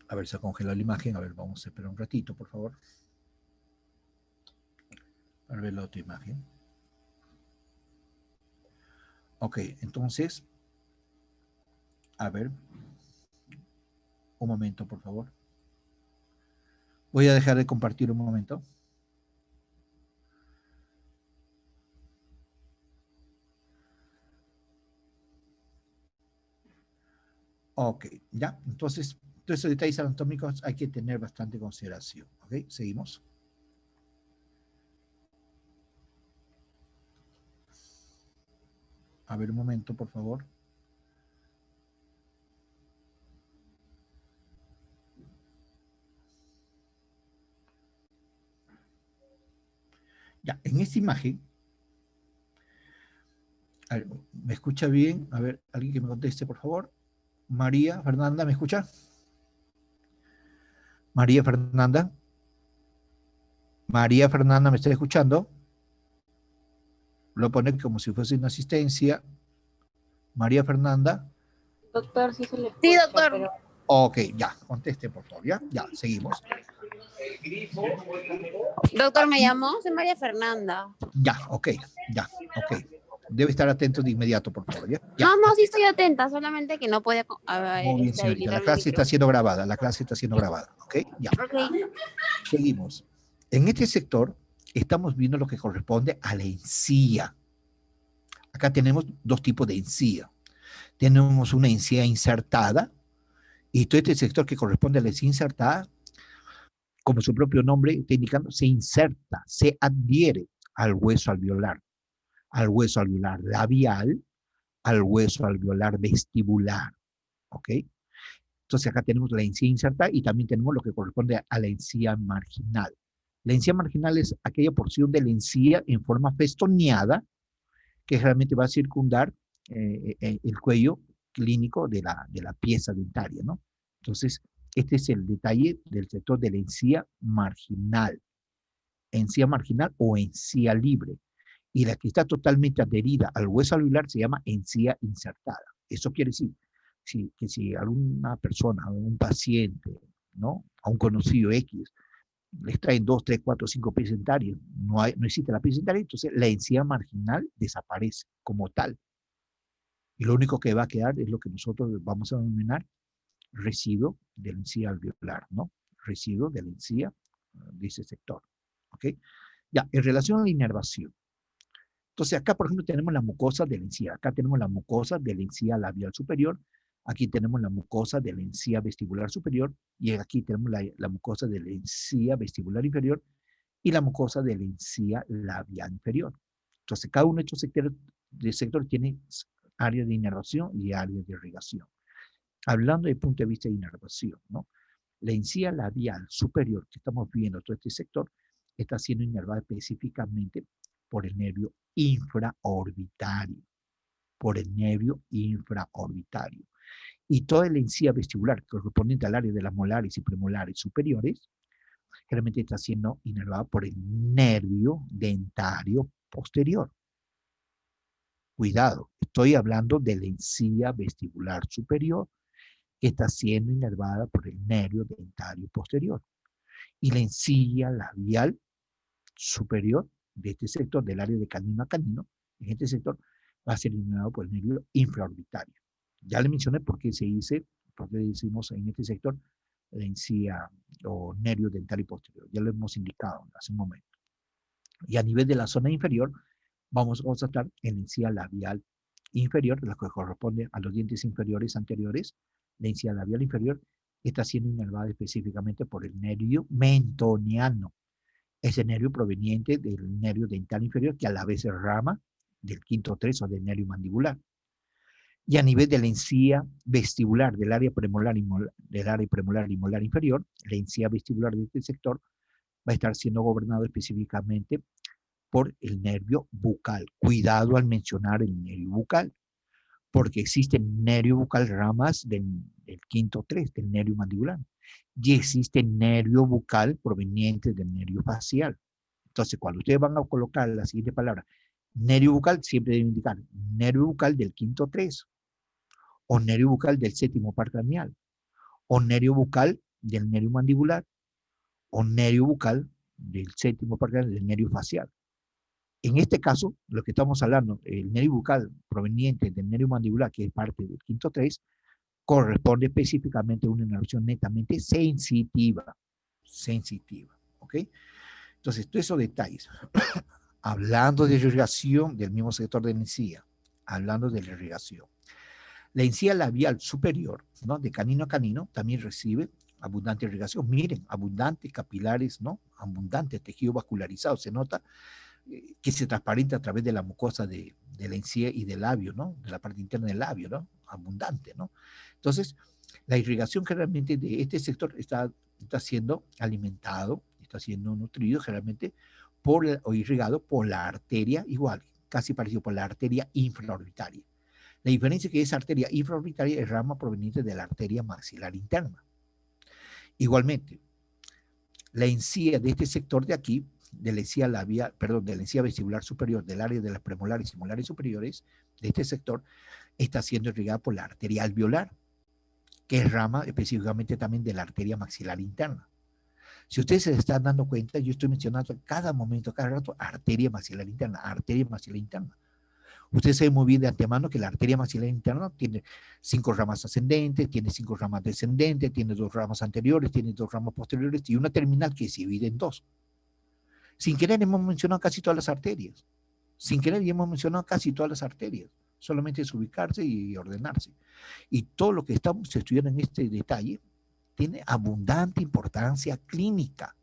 A ver, se ha congelado la imagen. A ver, vamos a esperar un ratito, por favor. Para ver la otra imagen. Ok, entonces, a ver, un momento, por favor. Voy a dejar de compartir un momento. Ok, ya. Entonces, todos esos detalles anatómicos hay que tener bastante consideración. Ok, seguimos. A ver, un momento, por favor. Ya, en esta imagen, a ver, ¿me escucha bien? A ver, alguien que me conteste, por favor. María Fernanda, ¿me escucha? María Fernanda. María Fernanda, ¿me está escuchando? Lo pone como si fuese una asistencia. María Fernanda. Doctor, sí se le escucha. Sí, doctor. Pero... Ok, ya, conteste, por favor. Ya, ya, seguimos. Doctor, ¿me llamó? Soy María Fernanda. Ya, ok, Debe estar atento de inmediato, por favor. ¿Ya? Ya. No, sí estoy atenta, solamente que no puede... Muy bien, señorita. La clase está siendo grabada. ¿Ok? Ya. Okay. Seguimos. En este sector estamos viendo lo que corresponde a la encía. Acá tenemos dos tipos de encía. Tenemos una encía insertada y todo este sector que corresponde a la encía insertada, como su propio nombre está indicando, se inserta, se adhiere al hueso alveolar labial, al hueso alveolar vestibular, ¿ok? Entonces acá tenemos la encía insertada y también tenemos lo que corresponde a la encía marginal. La encía marginal es aquella porción de la encía en forma festoneada que realmente va a circundar el cuello clínico de la pieza dentaria, ¿no? Entonces, este es el detalle del sector de la encía marginal o encía libre. Y la que está totalmente adherida al hueso alveolar se llama encía insertada. Eso quiere decir que si alguna persona, a un paciente, ¿no? A un conocido X, le extraen 2, 3, 4, 5 piezas dentarias, no existe la pieza dentaria, entonces la encía marginal desaparece como tal. Y lo único que va a quedar es lo que nosotros vamos a denominar residuo de la encía alveolar, ¿no? Residuo de la encía de ese sector. ¿Ok? Ya, en relación a la inervación. Entonces, acá, por ejemplo, tenemos la mucosa de la encía. Acá tenemos la mucosa de la encía labial superior. Aquí tenemos la mucosa de la encía vestibular superior. Y aquí tenemos la mucosa de la encía vestibular inferior y la mucosa de la encía labial inferior. Entonces, cada uno de estos sectores tiene áreas de inervación y áreas de irrigación. Hablando desde el punto de vista de inervación, ¿no? La encía labial superior que estamos viendo, todo este sector, está siendo inervada específicamente por el nervio infraorbitario, Y toda la encía vestibular correspondiente al área de las molares y premolares superiores, generalmente está siendo inervada por el nervio dentario posterior. Cuidado, estoy hablando de la encía vestibular superior que está siendo inervada por el nervio dentario posterior. Y la encía labial superior de este sector, del área de canino a canino, en este sector va a ser inervado por el nervio infraorbitario. Ya le mencioné por qué decimos en este sector la encía o nervio dentario posterior. Ya lo hemos indicado hace un momento. Y a nivel de la zona inferior, vamos a constatar en la encía labial inferior, la que corresponde a los dientes inferiores anteriores, la encía labial inferior, está siendo inervada específicamente por el nervio mentoniano. Ese nervio proveniente del nervio dental inferior, que a la vez es rama del quinto tres o del nervio mandibular. Y a nivel de la encía vestibular del área premolar y molar inferior, la encía vestibular de este sector va a estar siendo gobernado específicamente por el nervio bucal. Cuidado al mencionar el nervio bucal, porque existen nervio bucal ramas del quinto tres, del nervio mandibular, y existe nervio bucal proveniente del nervio facial. Entonces, cuando ustedes van a colocar la siguiente palabra, nervio bucal, siempre deben indicar nervio bucal del quinto tres, o nervio bucal del séptimo par craneal, o nervio bucal del nervio mandibular, o nervio bucal del séptimo par craneal, del nervio facial. En este caso, lo que estamos hablando, el nervio bucal proveniente del nervio mandibular, que es parte del quinto tres, corresponde específicamente a una inervación netamente sensitiva. Sensitiva, ¿ok? Entonces, todos esos detalles. Hablando de irrigación del mismo sector de la encía, hablando de la irrigación. La encía labial superior, ¿no? De canino a canino, también recibe abundante irrigación. Miren, abundantes capilares, ¿no? Abundante tejido vascularizado. Se nota que se transparenta a través de la mucosa de la encía y del labio, ¿no? De la parte interna del labio, ¿no? Abundante, ¿no? Entonces, la irrigación generalmente de este sector está siendo alimentado, está siendo nutrido generalmente o irrigado por la arteria igual, casi parecido por la arteria infraorbitaria. La diferencia es que esa arteria infraorbitaria es rama proveniente de la arteria maxilar interna. Igualmente, la encía de este sector de aquí, de la encía labial, perdón, de la encía vestibular superior, del área de las premolares y molares superiores, de este sector, está siendo irrigada por la arteria alveolar, que es rama específicamente también de la arteria maxilar interna. Si ustedes se están dando cuenta, yo estoy mencionando cada momento, cada rato, arteria maxilar interna, arteria maxilar interna. Ustedes saben muy bien de antemano que la arteria maxilar interna tiene 5 ramas ascendentes, tiene 5 ramas descendentes, tiene 2 ramas anteriores, tiene 2 ramas posteriores y una terminal que se divide en 2. Sin querer hemos mencionado casi todas las arterias. Sin querer hemos mencionado casi todas las arterias. Solamente es ubicarse y ordenarse. Y todo lo que estamos estudiando en este detalle tiene abundante importancia clínica.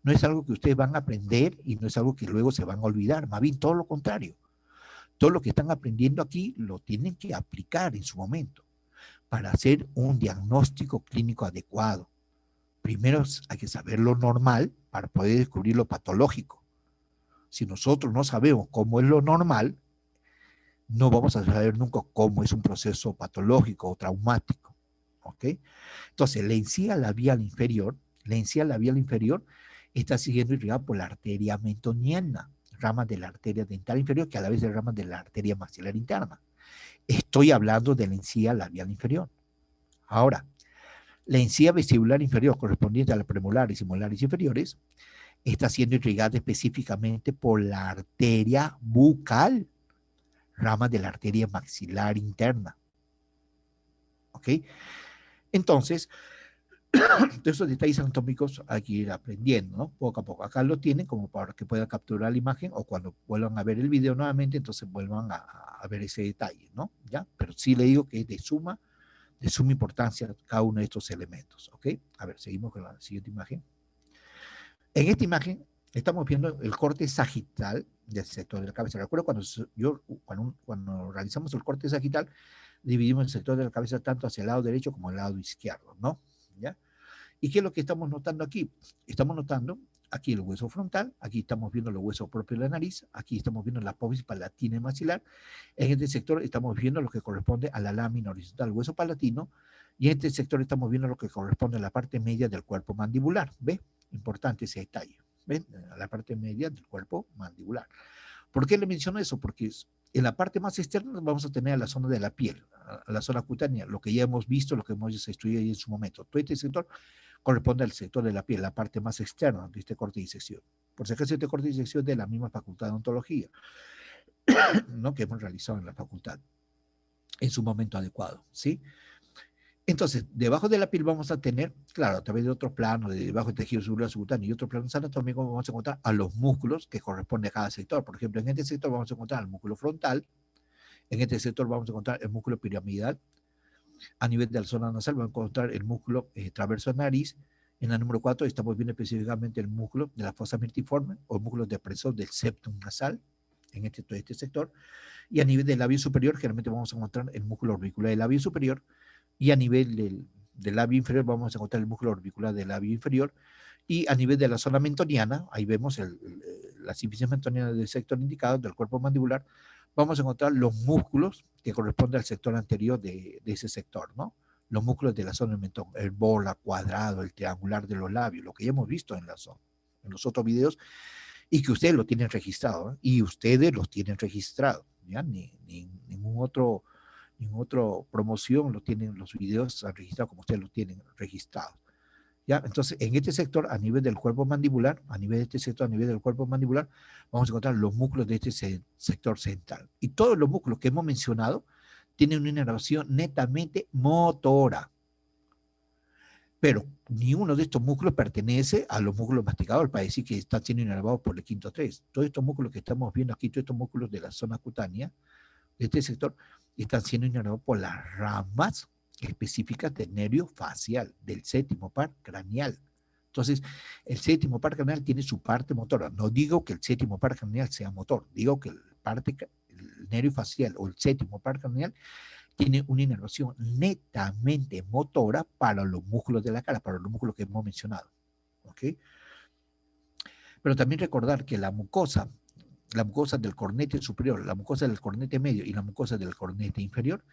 No es algo que ustedes van a aprender y no es algo que luego se van a olvidar. Más bien todo lo contrario. Todo lo que están aprendiendo aquí lo tienen que aplicar en su momento para hacer un diagnóstico clínico adecuado. Primero hay que saber lo normal para poder descubrir lo patológico. Si nosotros no sabemos cómo es lo normal, no vamos a saber nunca cómo es un proceso patológico o traumático. ¿Ok? Entonces, la encía labial inferior está siendo irrigada por la arteria mentoniana, ramas de la arteria dental inferior, que a la vez es ramas de la arteria maxilar interna. Estoy hablando de la encía labial inferior. Ahora, la encía vestibular inferior, correspondiente a las premolares y molares inferiores, está siendo irrigada específicamente por la arteria bucal, ramas de la arteria maxilar interna. ¿Ok? Entonces, de esos detalles anatómicos hay que ir aprendiendo, ¿no? Poco a poco. Acá lo tienen como para que puedan capturar la imagen o cuando vuelvan a ver el video nuevamente, entonces vuelvan a ver ese detalle, ¿no? ¿Ya? Pero sí le digo que es de suma importancia cada uno de estos elementos, ¿ok? A ver, seguimos con la siguiente imagen. En esta imagen estamos viendo el corte sagital del sector de la cabeza. Recuerdo cuando realizamos el corte sagital, dividimos el sector de la cabeza tanto hacia el lado derecho como el lado izquierdo, ¿no? ¿Ya? ¿Y qué es lo que estamos notando aquí? Estamos notando aquí el hueso frontal, aquí estamos viendo los huesos propios de la nariz, aquí estamos viendo la apófisis palatina y maxilar. En este sector estamos viendo lo que corresponde a la lámina horizontal del hueso palatino y en este sector estamos viendo lo que corresponde a la parte media del cuerpo mandibular. ¿Ve? Importante ese detalle. ¿Ven? A la parte media del cuerpo mandibular. ¿Por qué le menciono eso? Porque en la parte más externa vamos a tener a la zona de la piel, a la zona cutánea, lo que ya hemos visto, lo que hemos estudiado en su momento. Todo este sector corresponde al sector de la piel, la parte más externa de este corte de disección. Por si acaso, este corte de disección de la misma facultad de odontología, ¿no? Que hemos realizado en la facultad en su momento adecuado, ¿sí? Entonces, debajo de la piel vamos a tener, claro, a través de otros planos, de debajo del tejido celular subcutáneo y otros planos anatómicos, vamos a encontrar a los músculos que corresponden a cada sector. Por ejemplo, en este sector vamos a encontrar el músculo frontal, En este sector vamos a encontrar el músculo piramidal. A nivel de la zona nasal vamos a encontrar el músculo transverso de nariz. En la número 4 estamos viendo específicamente el músculo de la fosa mirtiforme o el músculo depresor del septum nasal en este sector. Y a nivel del labio superior generalmente vamos a encontrar el músculo orbicular del labio superior. Y a nivel del labio inferior vamos a encontrar el músculo orbicular del labio inferior. Y a nivel de la zona mentoniana, ahí vemos la sínfisis mentoniana del sector indicado, del cuerpo mandibular, vamos a encontrar los músculos que corresponden al sector anterior de ese sector, ¿no? Los músculos de la zona del mentón, el bola, cuadrado, el triangular de los labios, lo que ya hemos visto en los otros videos, y que ustedes lo tienen registrado, ¿eh? Y ustedes los tienen registrado, ¿ya? Ningún otro promoción lo tienen los videos registrados como ustedes los tienen registrados. ¿Ya? Entonces, en este sector, a nivel del cuerpo mandibular, a nivel del cuerpo mandibular, vamos a encontrar los músculos de este sector central. Y todos los músculos que hemos mencionado tienen una inervación netamente motora. Pero ni uno de estos músculos pertenece a los músculos masticadores para decir que están siendo inervados por el quinto 3. Todos estos músculos que estamos viendo aquí, todos estos músculos de la zona cutánea, de este sector, están siendo inervados por las ramas específicas del nervio facial, del séptimo par craneal. Entonces, el séptimo par craneal tiene su parte motora. No digo que el séptimo par craneal sea motor, digo que el nervio facial o el séptimo par craneal tiene una inervación netamente motora para los músculos de la cara, para los músculos que hemos mencionado. ¿Ok? Pero también recordar que la mucosa del cornete superior, la mucosa del cornete medio y la mucosa del cornete inferior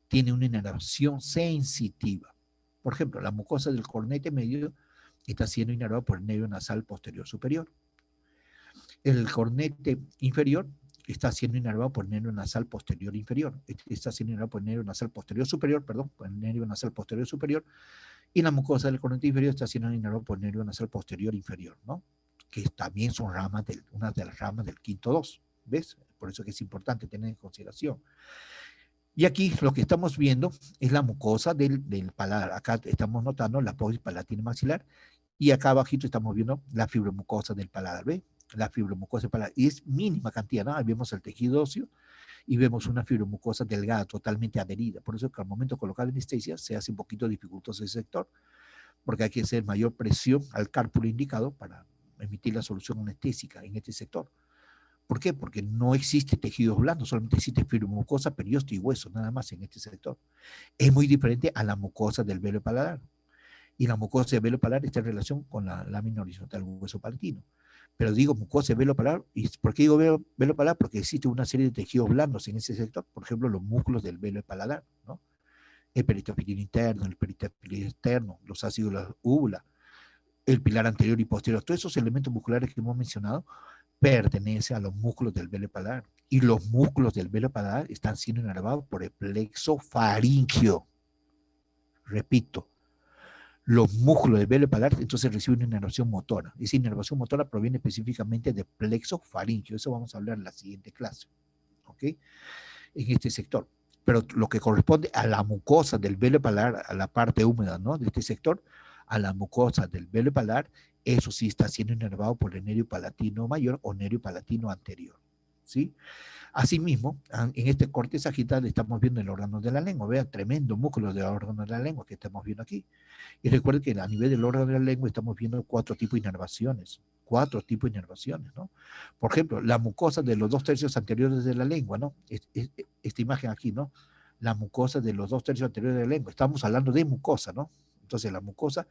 tiene una inervación sensitiva. Por ejemplo, la mucosa del cornete medio está siendo inervada por el nervio nasal posterior superior. El cornete inferior está siendo inervado por el nervio nasal posterior inferior. Está siendo inervado por el nervio nasal posterior superior, perdón, por el nervio nasal posterior superior. Y la mucosa del cornete inferior está siendo inervada por el nervio nasal posterior inferior, ¿no? Que también son una de las ramas del quinto 2. ¿Ves? Por eso que es importante tener en consideración. Y aquí lo que estamos viendo es la mucosa del paladar. Acá estamos notando la apófisis palatina maxilar y acá abajito estamos viendo la fibromucosa del paladar. ¿Ve? La fibromucosa del paladar. Y es mínima cantidad, ¿no? Ahí vemos el tejido óseo y vemos una fibromucosa delgada, totalmente adherida. Por eso que al momento de colocar anestesia se hace un poquito dificultoso ese sector, porque hay que hacer mayor presión al cárpulo indicado para emitir la solución anestésica en este sector. ¿Por qué? Porque no existe tejidos blandos, solamente existe fibromucosa, periósteo y hueso, nada más en este sector. Es muy diferente a la mucosa del velo paladar. Y la mucosa del velo paladar está en relación con la lámina horizontal del hueso palatino. Pero digo mucosa del velo paladar, ¿y por qué digo velo paladar? Porque existe una serie de tejidos blandos en ese sector, por ejemplo, los músculos del velo paladar, ¿no? El peritopilino interno, el peritopilino externo, los ácidos de la úvula, el pilar anterior y posterior, todos esos elementos musculares que hemos mencionado pertenece a los músculos del velo paladar. Y los músculos del velo paladar están siendo inervados por el plexo faríngeo. Repito, los músculos del velo paladar entonces reciben una inervación motora. Esa inervación motora proviene específicamente del plexo faríngeo. Eso vamos a hablar en la siguiente clase. ¿Ok? En este sector. Pero lo que corresponde a la mucosa del velo paladar, a la parte húmeda, ¿no? De este sector, a la mucosa del velo paladar, eso sí está siendo inervado por el nervio palatino mayor o nervio palatino anterior, ¿sí? Asimismo, en este corte sagital estamos viendo el órgano de la lengua. Vean, tremendo músculo del órgano de la lengua que estamos viendo aquí. Y recuerden que a nivel del órgano de la lengua estamos viendo 4 tipos de inervaciones. 4 tipos de inervaciones, ¿no? Por ejemplo, la mucosa de los 2/3 anteriores de la lengua, ¿no? Esta imagen aquí, ¿no? La mucosa de los 2/3 anteriores de la lengua. Estamos hablando de mucosa, ¿no? Entonces, la mucosa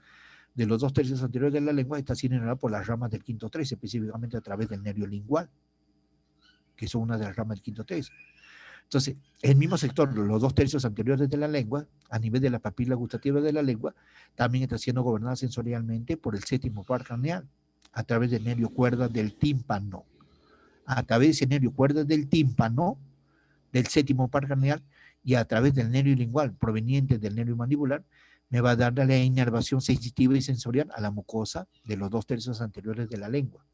de los 2/3 anteriores de la lengua está siendo inervada por las ramas del quinto 3, específicamente a través del nervio lingual, que son una de las ramas del quinto 3. Entonces, el mismo sector, los 2/3 anteriores de la lengua, a nivel de la papila gustativa de la lengua, también está siendo gobernada sensorialmente por el séptimo par craneal, a través del nervio cuerda del tímpano. A través de ese nervio cuerda del tímpano, del séptimo par craneal, y a través del nervio lingual proveniente del nervio mandibular, me va a dar la inervación sensitiva y sensorial a la mucosa de los 2/3 anteriores de la lengua.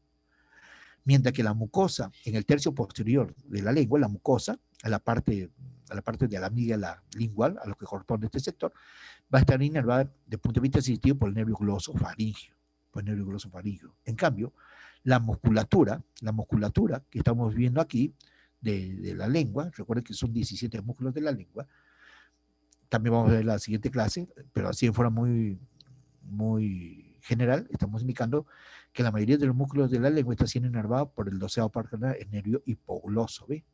Mientras que la mucosa en el tercio posterior de la lengua, la mucosa, a la parte de la amígdala lingual, a lo que corresponde a este sector, va a estar inervada desde el punto de vista sensitivo por el nervio glosofaríngeo. En cambio, la musculatura que estamos viendo aquí, de la lengua. Recuerden que son 17 músculos de la lengua. También vamos a ver la siguiente clase, pero así en forma muy general, estamos indicando que la mayoría de los músculos de la lengua está siendo inervado por el 12º par craneal, el nervio hipogloso, ¿ve?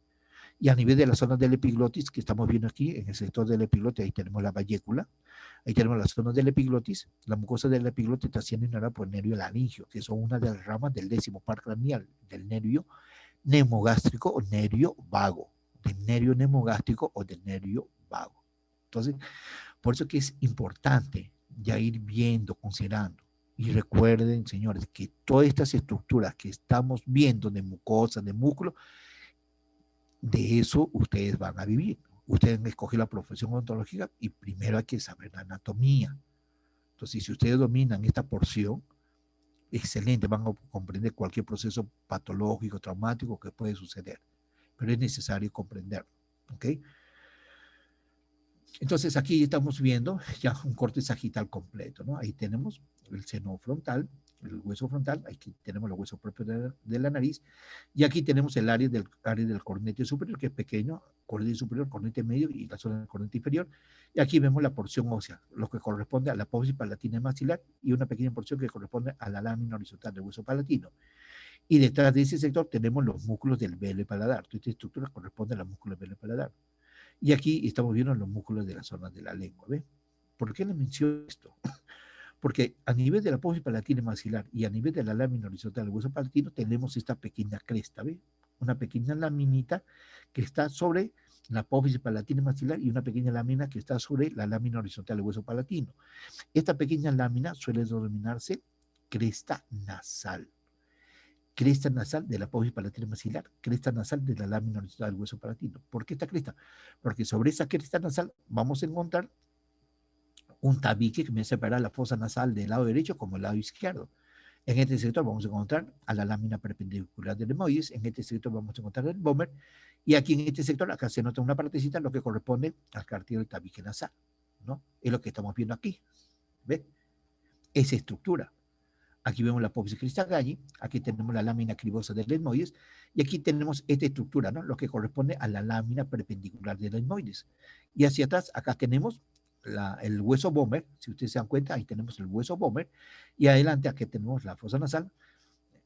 Y a nivel de la zona del epiglotis, que estamos viendo aquí, en el sector del epiglotis, ahí tenemos la vallécula, ahí tenemos la zona del epiglotis, la mucosa del epiglotis está siendo inervada por el nervio laringio, que son una de las ramas del 10º par craneal, del nervio neumogástrico o nervio vago, del nervio neumogástrico o del nervio vago. Entonces, por eso que es importante ya ir viendo, considerando. Y recuerden, señores, que todas estas estructuras que estamos viendo de mucosa, de músculo, de eso ustedes van a vivir. Ustedes han escogido la profesión odontológica y primero hay que saber la anatomía. Entonces, si ustedes dominan esta porción, excelente, van a comprender cualquier proceso patológico, traumático que puede suceder. Pero es necesario comprenderlo, ¿ok? Entonces aquí estamos viendo ya un corte sagital completo, ¿no? Ahí tenemos el seno frontal, el hueso frontal, aquí tenemos los huesos propios de la nariz, y aquí tenemos el área del cornete superior, que es pequeño, cornete superior, cornete medio y la zona del cornete inferior, y aquí vemos la porción ósea, lo que corresponde a la apófisis palatina maxilar, y una pequeña porción que corresponde a la lámina horizontal del hueso palatino. Y detrás de ese sector tenemos los músculos del velo y paladar. Toda esta estructura corresponde a los músculos del velo y paladar. Y aquí estamos viendo los músculos de la zona de la lengua, ¿ve? ¿Por qué le menciono esto? Porque a nivel de la apófisis palatina maxilar y a nivel de la lámina horizontal del hueso palatino tenemos esta pequeña cresta, ¿ve? Una pequeña laminita que está sobre la apófisis palatina maxilar y una pequeña lámina que está sobre la lámina horizontal del hueso palatino. Esta pequeña lámina suele denominarse cresta nasal. Cresta nasal de la apófisis palatina maxilar, cresta nasal de la lámina horizontal del hueso palatino. ¿Por qué esta cresta? Porque sobre esa cresta nasal vamos a encontrar un tabique que me separa la fosa nasal del lado derecho como el lado izquierdo. En este sector vamos a encontrar a la lámina perpendicular del etmoides, en este sector vamos a encontrar el vómer, y aquí en este sector, acá se nota una partecita, lo que corresponde al cartílago del tabique nasal, ¿no? Es lo que estamos viendo aquí, ¿ve? Esa estructura. Aquí vemos la apófisis cristagalli, aquí tenemos la lámina cribosa del etmoides, y aquí tenemos esta estructura, ¿no? Lo que corresponde a la lámina perpendicular del etmoides. Y hacia atrás, acá tenemos el hueso vómer, si ustedes se dan cuenta, ahí tenemos el hueso vómer, y adelante aquí tenemos la fosa nasal,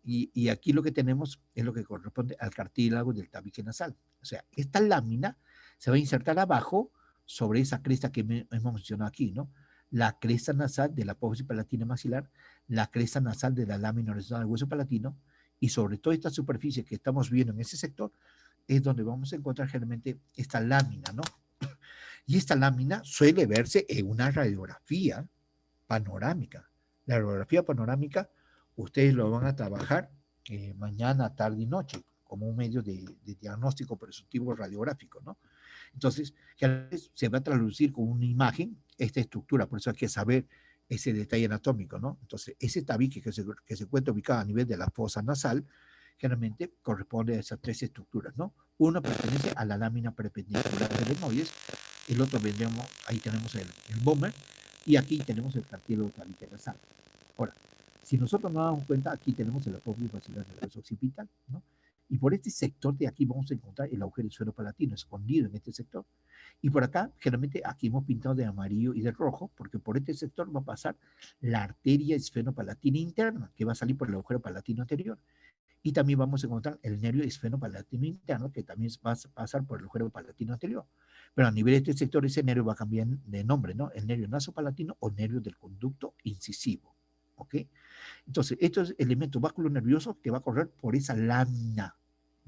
y aquí lo que tenemos es lo que corresponde al cartílago del tabique nasal. O sea, esta lámina se va a insertar abajo sobre esa cresta que hemos mencionado aquí, ¿no? La cresta nasal de la apófisis palatina maxilar, la cresta nasal de la lámina horizontal del hueso palatino, y sobre toda esta superficie que estamos viendo en ese sector, es donde vamos a encontrar generalmente esta lámina, ¿no? Y esta lámina suele verse en una radiografía panorámica. La radiografía panorámica, ustedes lo van a trabajar mañana, tarde y noche, como un medio de diagnóstico presuntivo radiográfico, ¿no? Entonces, se va a traducir con una imagen esta estructura, por eso hay que saber ese detalle anatómico, ¿no? Entonces, ese tabique que se encuentra ubicado a nivel de la fosa nasal, generalmente corresponde a esas tres estructuras, ¿no? Uno pertenece a la lámina perpendicular del etmoides, el otro vendemos, ahí tenemos el vómer, y aquí tenemos el cartílago tabique nasal. Ahora, si nosotros nos damos cuenta, aquí tenemos el apófisis maxilar del hueso occipital, ¿no? Y por este sector de aquí vamos a encontrar el agujero esfenopalatino escondido en este sector. Y por acá, generalmente aquí hemos pintado de amarillo y de rojo, porque por este sector va a pasar la arteria esfenopalatina interna, que va a salir por el agujero palatino anterior. Y también vamos a encontrar el nervio esfenopalatino interno, que también va a pasar por el agujero palatino anterior. Pero a nivel de este sector, ese nervio va a cambiar de nombre, ¿no? El nervio nasopalatino o nervio del conducto incisivo, ¿ok? Entonces, estos elementos vasculonerviosos que va a correr por esa lámina,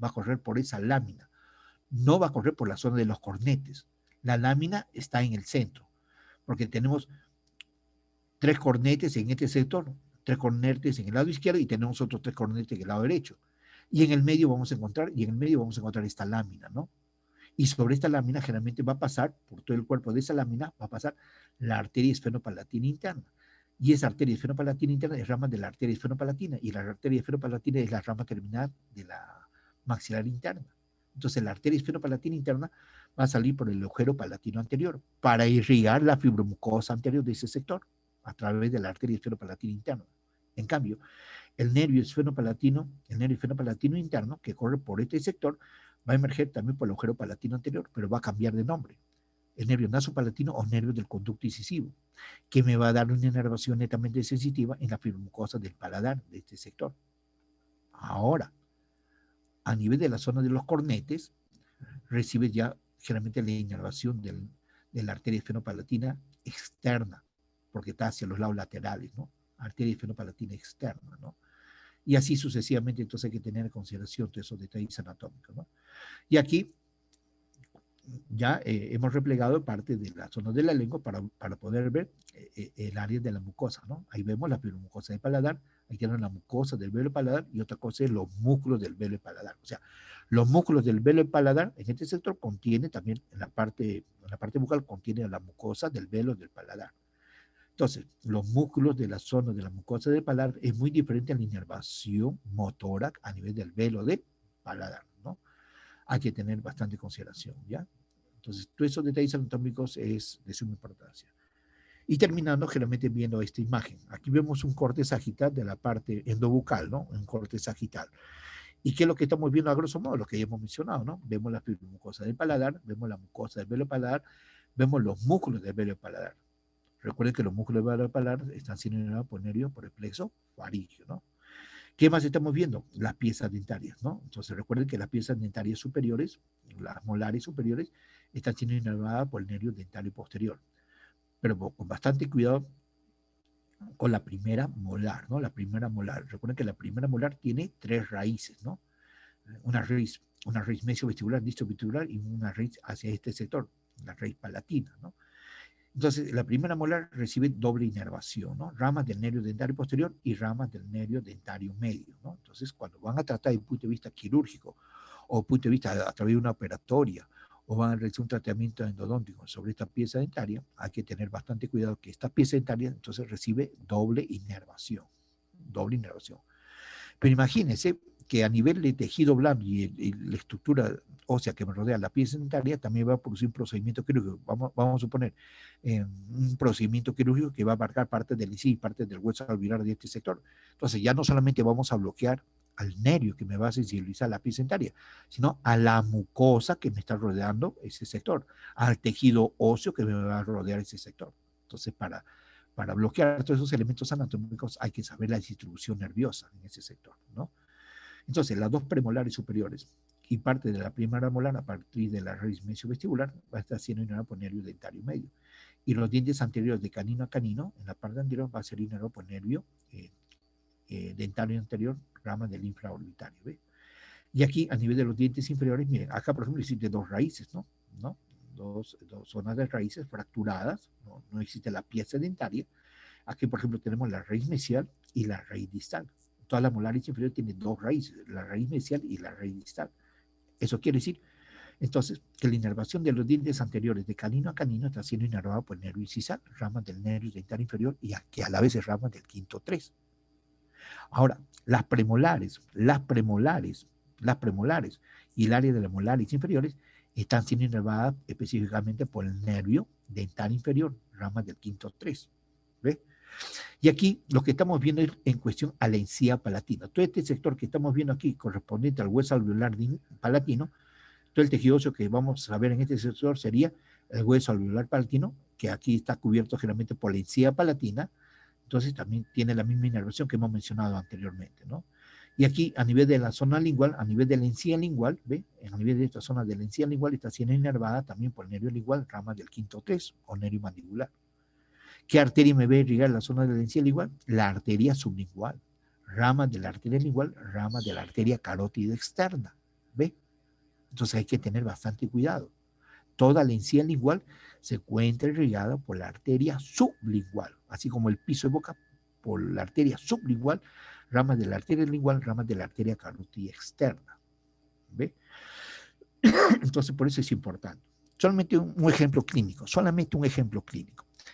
va a correr por esa lámina, no va a correr por la zona de los cornetes. La lámina está en el centro, porque tenemos tres cornetes en este sector, tres cornetes en el lado izquierdo y tenemos otros tres cornetes en el lado derecho. Y en el medio vamos a encontrar, esta lámina, ¿no? Y sobre esta lámina generalmente va a pasar, por todo el cuerpo de esa lámina, va a pasar la arteria esfenopalatina interna. Y esa arteria esfenopalatina interna es rama de la arteria esfenopalatina, y la arteria esfenopalatina es la rama terminal de la maxilar interna. Entonces la arteria esfenopalatina interna va a salir por el agujero palatino anterior para irrigar la fibromucosa anterior de ese sector a través de la arteria esfenopalatina interna. En cambio, el nervio esfenopalatino interno, que corre por este sector, va a emerger también por el agujero palatino anterior, pero va a cambiar de nombre. El nervio nasopalatino o nervio del conducto incisivo, que me va a dar una inervación netamente sensitiva en la fibromucosa del paladar de este sector. Ahora, a nivel de la zona de los cornetes, recibe ya generalmente la inervación de la arteria esfenopalatina externa, porque está hacia los lados laterales, ¿no? Arteria esfenopalatina externa, ¿no? Y así sucesivamente, entonces hay que tener en consideración todos esos detalles anatómicos, ¿no? Y aquí ya hemos replegado parte de la zona de la lengua para poder ver el área de la mucosa, ¿no? Ahí vemos la mucosa del paladar, ahí tenemos la mucosa del velo paladar y otra cosa es los músculos del velo paladar. O sea, los músculos del velo paladar en este sector contiene también, en la parte bucal contiene la mucosa del velo del paladar. Entonces, los músculos de la zona de la mucosa del paladar es muy diferente a la inervación motora a nivel del velo del paladar, ¿no? Hay que tener bastante consideración, ¿ya? Entonces, todos esos detalles anatómicos es de suma importancia. Y terminando, generalmente viendo esta imagen. Aquí vemos un corte sagital de la parte endobucal, ¿no? Un corte sagital. ¿Y qué es lo que estamos viendo a grosso modo? Lo que ya hemos mencionado, ¿no? Vemos la mucosa del paladar, vemos la mucosa del velo paladar, vemos los músculos del velo paladar. Recuerden que los músculos del velo paladar están siendo inervados por nervio por el plexo faríngeo, ¿no? ¿Qué más estamos viendo? Las piezas dentarias, ¿no? Entonces recuerden que las piezas dentarias superiores, las molares superiores, están siendo inervadas por el nervio dentario posterior. Pero con bastante cuidado con la primera molar, ¿no? La primera molar. Recuerden que la primera molar tiene 3 raíces, ¿no? Una raíz mesiovestibular, distovestibular y una raíz hacia este sector, la raíz palatina, ¿no? Entonces, la primera molar recibe doble inervación, ¿no? Ramas del nervio dentario posterior y ramas del nervio dentario medio, ¿no? Entonces, cuando van a tratar desde el punto de vista quirúrgico o punto de vista a través de una operatoria o van a realizar un tratamiento endodóntico sobre esta pieza dentaria, hay que tener bastante cuidado que esta pieza dentaria entonces recibe doble inervación. Doble inervación. Pero imagínense que a nivel de tejido blando y la estructura ósea que me rodea la pieza dentaria también va a producir un procedimiento quirúrgico. Vamos a suponer un procedimiento quirúrgico que va a abarcar parte del ICI y parte del hueso alveolar de este sector. Entonces ya no solamente vamos a bloquear al nervio que me va a sensibilizar la pieza dentaria, sino a la mucosa que me está rodeando ese sector, al tejido óseo que me va a rodear ese sector. Entonces para bloquear todos esos elementos anatómicos hay que saber la distribución nerviosa en ese sector, ¿no? Entonces, las dos premolares superiores y parte de la primera molar a partir de la raíz mesiovestibular va a estar siendo inervado por nervio dentario medio. Y los dientes anteriores de canino a canino, en la parte anterior, va a ser inervado por nervio dentario anterior, rama del infraorbitario, ¿ve? Y aquí, a nivel de los dientes inferiores, miren, acá, por ejemplo, existen 2 raíces, ¿no? Dos zonas de raíces fracturadas, no existe la pieza dentaria. Aquí, por ejemplo, tenemos la raíz mesial y la raíz distal. Todas las molares inferiores tienen 2 raíces, la raíz mesial y la raíz distal. Eso quiere decir, entonces, que la inervación de los dientes anteriores de canino a canino está siendo inervada por el nervio incisal, ramas del nervio dental inferior y que a la vez es ramas del quinto 3. Ahora, las premolares y el área de las molares inferiores están siendo inervadas específicamente por el nervio dental inferior, ramas del quinto 3. ¿Ves? Y aquí lo que estamos viendo es en cuestión a la encía palatina. Todo este sector que estamos viendo aquí, correspondiente al hueso alveolar palatino, todo el tejido óseo que vamos a ver en este sector sería el hueso alveolar palatino, que aquí está cubierto generalmente por la encía palatina, entonces también tiene la misma inervación que hemos mencionado anteriormente, ¿no? Y aquí, a nivel de la zona lingual, a nivel de la encía lingual, ¿ve? A nivel de esta zona de la encía lingual está siendo inervada también por el nervio lingual, rama del quinto 3 o nervio mandibular. ¿Qué arteria me va a irrigar la zona de la encía lingual? La arteria sublingual. Rama de la arteria lingual, rama de la arteria carótida externa. ¿Ve? Entonces hay que tener bastante cuidado. Toda la encía lingual se encuentra irrigada por la arteria sublingual, así como el piso de boca por la arteria sublingual, ramas de la arteria lingual, ramas de la arteria carótida externa. ¿Ve? Entonces por eso es importante. Solamente un ejemplo clínico,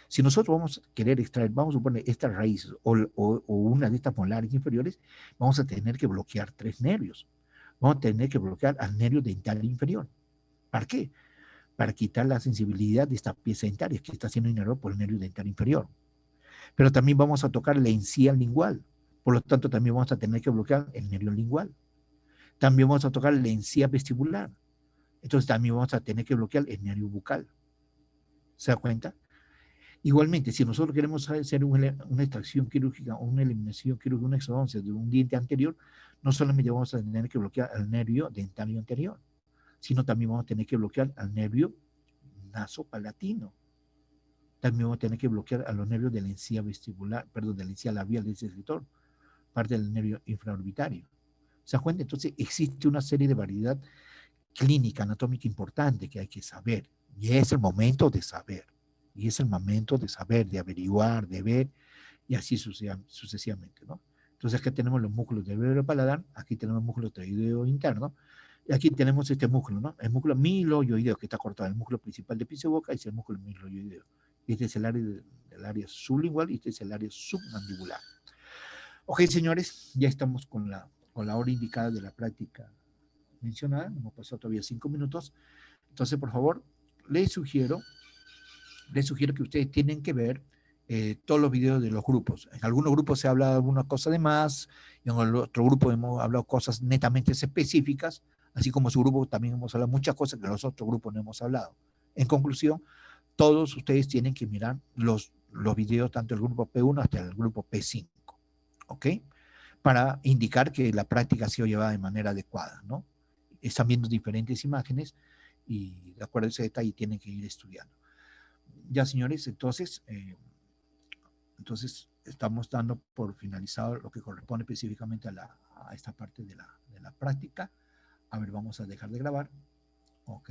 Si nosotros vamos a querer extraer, vamos a suponer estas raíces o una de estas molares inferiores, vamos a tener que bloquear 3 nervios. Vamos a tener que bloquear al nervio dental inferior. ¿Para qué? Para quitar la sensibilidad de esta pieza dentaria que está siendo inervada por el nervio dental inferior. Pero también vamos a tocar la encía lingual. Por lo tanto, también vamos a tener que bloquear el nervio lingual. También vamos a tocar la encía vestibular. Entonces también vamos a tener que bloquear el nervio bucal. ¿Se da cuenta? Igualmente, si nosotros queremos hacer una extracción quirúrgica o una eliminación quirúrgica, una exodoncia de un diente anterior, no solamente vamos a tener que bloquear el nervio dentario anterior, sino también vamos a tener que bloquear al nervio nasopalatino. También vamos a tener que bloquear a los nervios de la encía vestibular, perdón, de la encía labial del escritor, parte del nervio infraorbitario. ¿Se da cuenta? Entonces existe una serie de variedad clínica, anatómica importante que hay que saber. Y es el momento de saber. Y es el momento de saber, de averiguar, de ver, y así sucesivamente, ¿no? Entonces acá tenemos los músculos del alvéolo paladar, aquí tenemos el músculo pteroideo interno, y aquí tenemos este músculo, ¿no? El músculo miloioideo, que está cortado, el músculo principal de piso y boca, y es el músculo miloioideo. Este es el área del área sublingual y este es el área submandibular. Ok, señores, ya estamos con la hora indicada de la práctica mencionada, hemos pasado todavía 5 minutos, entonces por favor, les sugiero que ustedes tienen que ver todos los videos de los grupos. En algunos grupos se habla de alguna cosa de más, y en el otro grupo hemos hablado cosas netamente específicas, así como su grupo también hemos hablado muchas cosas que los otros grupos no hemos hablado. En conclusión, todos ustedes tienen que mirar los videos, tanto del grupo P1 hasta el grupo P5, ¿ok? Para indicar que la práctica ha sido llevada de manera adecuada, ¿no? Están viendo diferentes imágenes y de acuerdo a ese detalle tienen que ir estudiando. Ya, señores, entonces estamos dando por finalizado lo que corresponde específicamente a esta parte de la práctica. A ver, vamos a dejar de grabar. Ok.